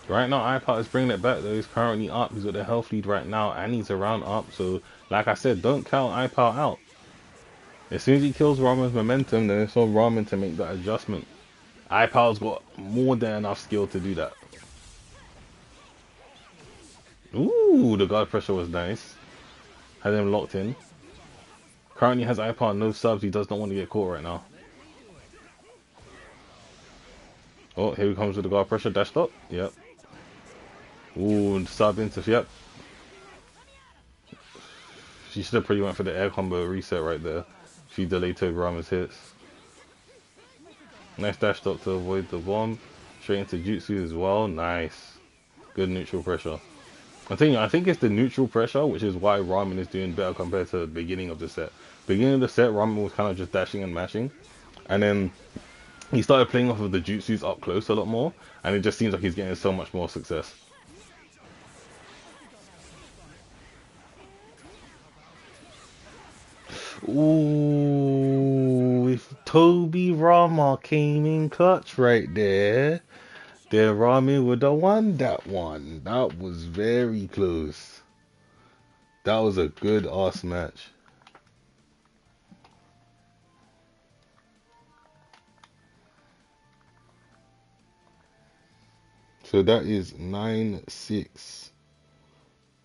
Right now, Ipal is bringing it back though. He's currently up. He's got the health lead right now, and he's around up. So, like I said, don't count Ipal out. As soon as he kills Ramen's momentum, then it's on Ramen to make that adjustment. Ipal's got more than enough skill to do that. Ooh, the guard pressure was nice. Had him locked in. Currently has Ipal no subs. He does not want to get caught right now. Oh, here he comes with the guard pressure. Dashed up. Yep. Ooh, sub into. Yep. She should have pretty went for the air combo reset right there. She delayed to Ramen's hits. Nice dash stop to avoid the bomb. Straight into Jutsu as well. Nice. Good neutral pressure. I'm telling you, I think it's the neutral pressure, which is why Ramen is doing better compared to the beginning of the set. Beginning of the set, Ramen was kind of just dashing and mashing. And then he started playing off of the Jutsus up close a lot more. And it just seems like he's getting so much more success. Ooh, if Toby Rama came in clutch right there, then Ramen would have won that one. That was very close. That was a good ass match. So that is 9-6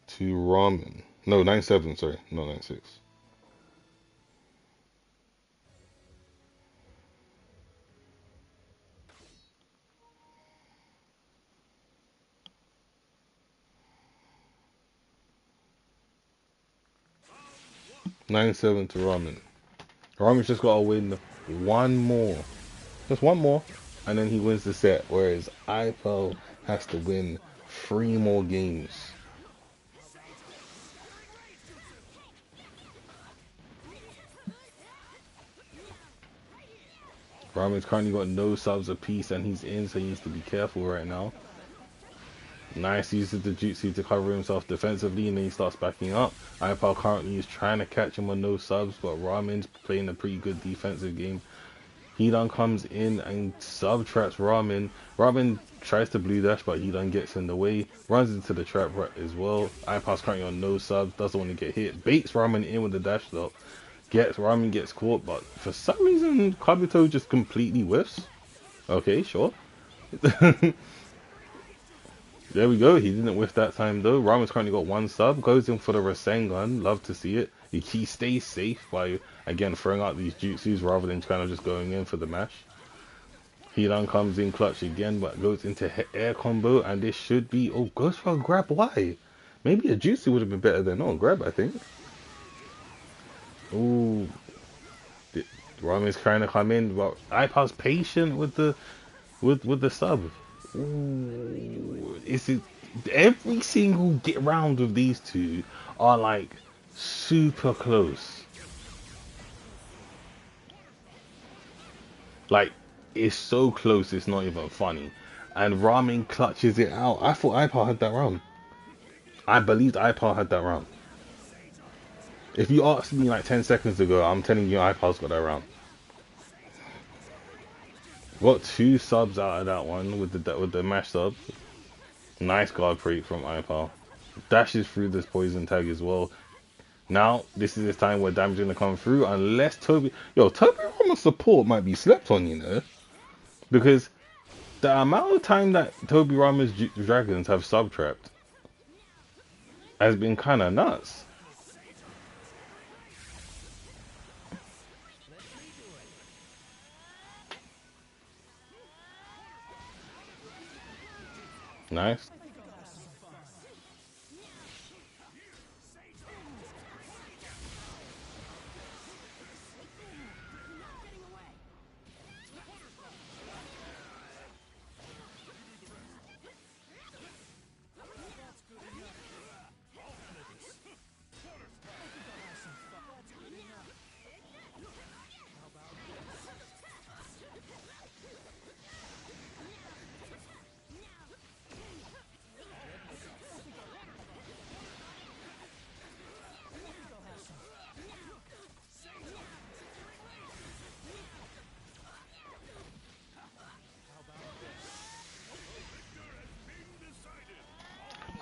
to Ramen. No, 9-7, sorry. No, 9-6. 9-7 to Ramen. Ramen's just got to win one more. Just one more. And then he wins the set. Whereas Ipal has to win 3 more games. Ramen's currently got no subs apiece and he's in, so he needs to be careful right now. Nice, uses the jutsu to cover himself defensively and then he starts backing up. Ipal currently is trying to catch him on no subs, but Ramen's playing a pretty good defensive game. Hidan comes in and sub traps Ramen. Ramen tries to blue dash, but Hidan gets in the way, runs into the trap as well. Ipal's currently on no subs, doesn't want to get hit, baits Ramen in with the dash though. Ramen gets caught, but for some reason Kabuto just completely whiffs. Okay, sure. There we go. He didn't whiff that time though. Ramen's currently got 1 sub. Goes in for the Rasengan. Love to see it. He stays safe by again throwing out these jutsus rather than kind of just going in for the mash. Hidan comes in clutch again, but goes into air combo, and this should be goes for a grab. Why? Maybe a jutsu would have been better than grab. I think. Ooh, Ramen's trying to come in, but Ipal's patient with the sub. Ooh, it's every single round of these two are like super close. Like it's so close, it's not even funny. And Ramen clutches it out. I thought Ipal had that round. I believed Ipal had that round. If you asked me like 10 seconds ago, I'm telling you Ipal's got that round. Got 2 subs out of that one with the mash sub. Nice guard break from Ipal. Dashes through this poison tag as well. Now, this is the time where damage is going to come through unless Toby Rama's support might be slept on, you know? Because the amount of time that Toby Rama's dragons have sub-trapped has been kind of nuts. Nice.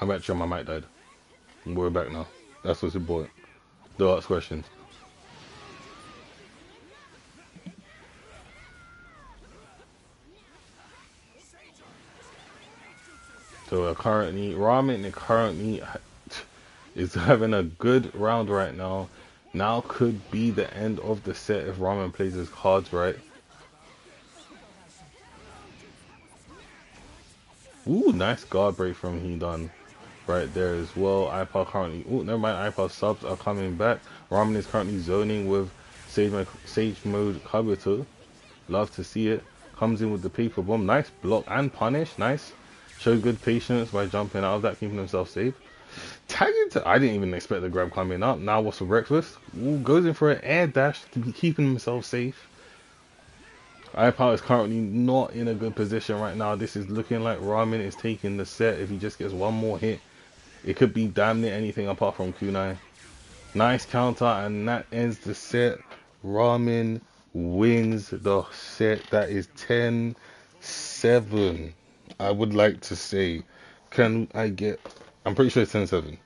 I'm actually on my mic died. We're back now. That's what's important. Don't ask questions. So Ramen currently is having a good round right now. Now could be the end of the set if Ramen plays his cards right. Ooh, nice guard break from he done right there as well. Ipal currently. Ooh, never mind. Ipal subs are coming back. Ramen is currently zoning with Sage Mode Kabuto. Love to see it. Comes in with the paper bomb. Nice block and punish. Nice. Showed good patience by jumping out of that, keeping himself safe. Tag into. I didn't even expect the grab coming up. Now what's for breakfast? Ooh, goes in for an air dash to be keeping himself safe. iPower is currently not in a good position right now. This is looking like Ramen is taking the set. If he just gets one more hit, it could be damn near anything apart from kunai. Nice counter, and that ends the set. Ramen wins the set. That is 10-7. I would like to say, can I get... I'm pretty sure it's 10-7.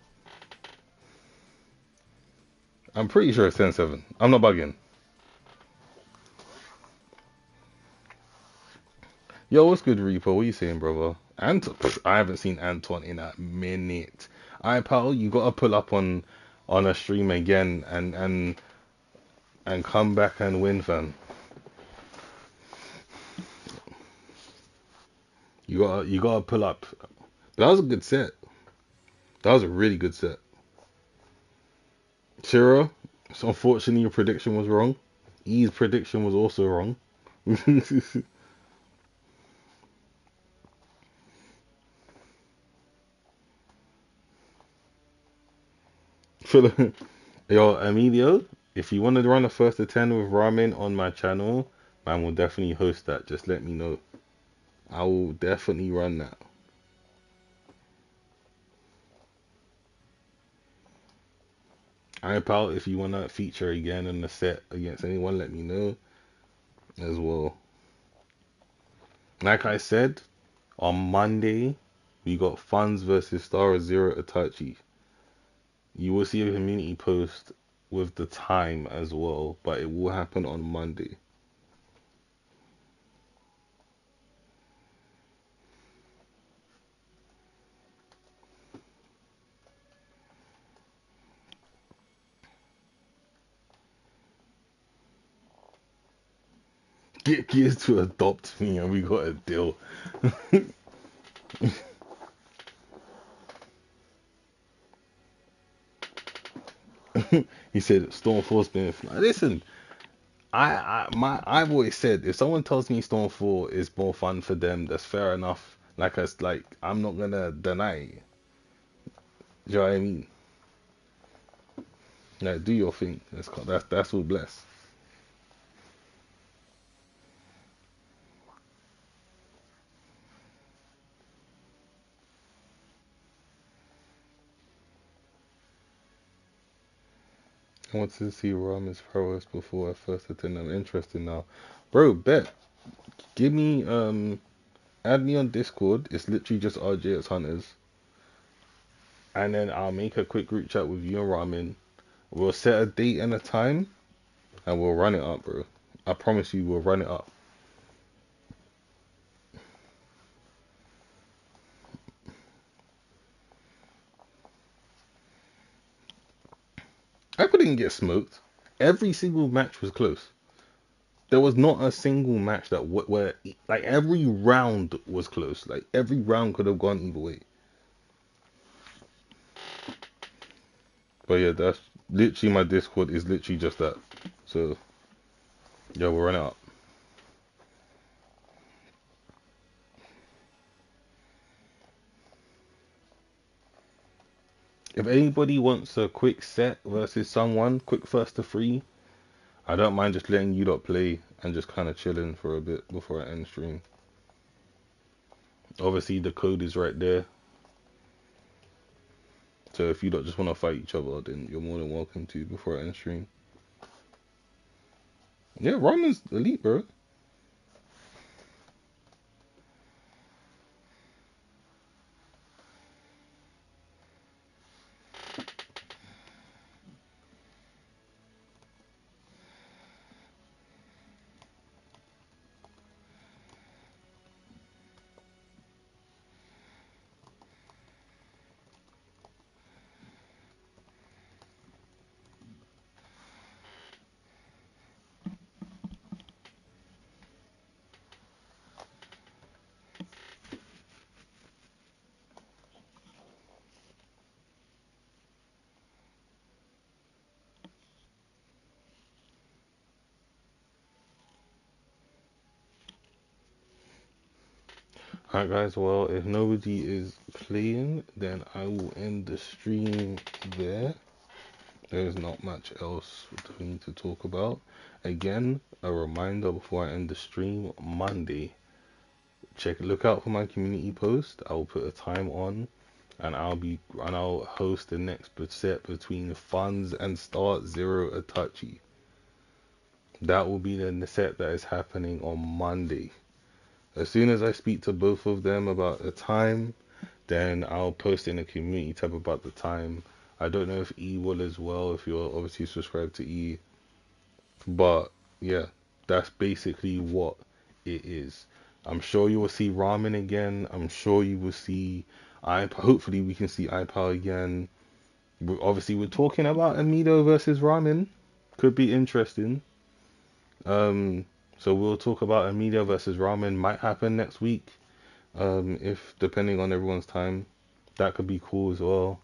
I'm pretty sure it's 10-7. I'm not bugging. Yo, what's good, Reaper? What you saying, brother? I haven't seen Anton in a minute. Alright, pal, you gotta pull up on a stream again and come back and win, fam. You gotta pull up. That was a good set. That was a really good set. Shiro, so unfortunately your prediction was wrong. E's prediction was also wrong. Yo, Emilio, if you want to run a first to 10 with Ramen on my channel, man will definitely host that. Just let me know. I will definitely run that. Alright, pal, if you want to feature again in the set against anyone, let me know as well. Like I said, on Monday, we got Funds versus Star Zero Itachi. You will see a community post with the time as well, but it will happen on Monday. Get Gears to adopt me and we got a deal. He said Stormfall's been flying. Listen, I've always said if someone tells me Stormfall is more fun for them, that's fair enough. I'm not gonna deny it. Do you know what I mean? Like, do your thing. That's all blessed. I want to see Ramen's prowess before I first attend. I'm interested now. Bro, bet. Give me add me on Discord. It's literally just RJxHunterz. And then I'll make a quick group chat with you and Ramen. We'll set a date and a time and we'll run it up, bro. I promise you we'll run it up. I couldn't get smoked. Every single match was close. There was not a single match that where like every round was close. Like every round could have gone either way. But yeah, that's literally my Discord is literally just that. So yeah, we'll run it up. If anybody wants a quick set versus someone, quick first to three, I don't mind just letting you lot play and just kind of chilling for a bit before I end stream. Obviously, the code is right there. So if you lot just want to fight each other, then you're more than welcome to before I end stream. Yeah, Ramen's elite, bro. Alright, guys, well, if nobody is playing, then I will end the stream there. There's not much else for me to talk about. Again, a reminder before I end the stream, Monday. Look out for my community post. I will put a time on, and I'll host the next set between Funds and Start Zero Itachi. That will be the set that is happening on Monday. As soon as I speak to both of them about the time, then I'll post in the community tab about the time. I don't know if E will as well, if you're obviously subscribed to E. But yeah, that's basically what it is. I'm sure you will see Ramen again. I'm sure you will see hopefully we can see Ipal again. We're talking about Amido versus Ramen. Could be interesting. Um, so we'll talk about Amido versus Ramen. Might happen next week. If depending on everyone's time, that could be cool as well.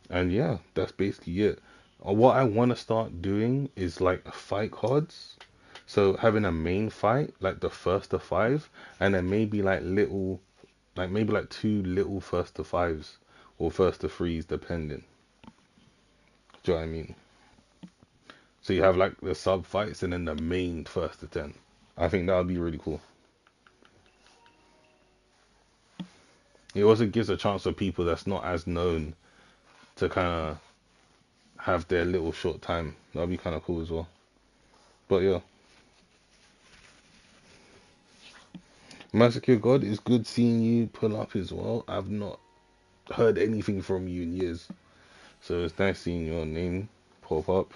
And yeah, that's basically it. What I want to start doing is like fight cards. So having a main fight, like the first to five, and then maybe maybe like two little first to fives or first to threes, depending. Do you know what I mean? So you have like the sub fights and then the main first to 10. I think that would be really cool. It also gives a chance for people that's not as known to kind of have their little short time. That'd be kind of cool as well. But yeah, Massacre God, it's good seeing you pull up as well. I've not heard anything from you in years, so it's nice seeing your name pop up.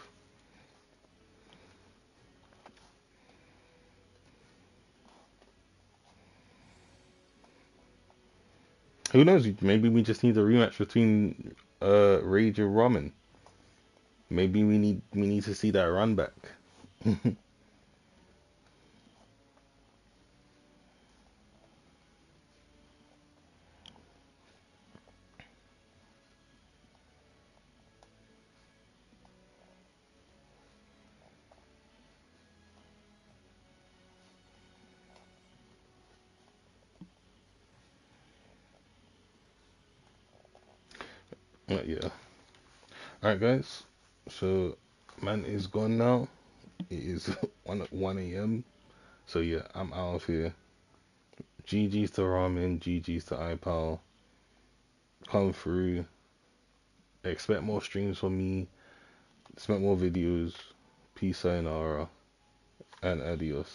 Who knows? Maybe we just need a rematch between Rage and Ramen. Maybe we need to see that run back. Yeah. Alright, guys. So, man is gone now. It is 1 a.m. So, yeah, I'm out of here. GG's to Ramen. GG's to iPal. Come through. Expect more streams from me. Expect more videos. Peace, sayonara. And adios.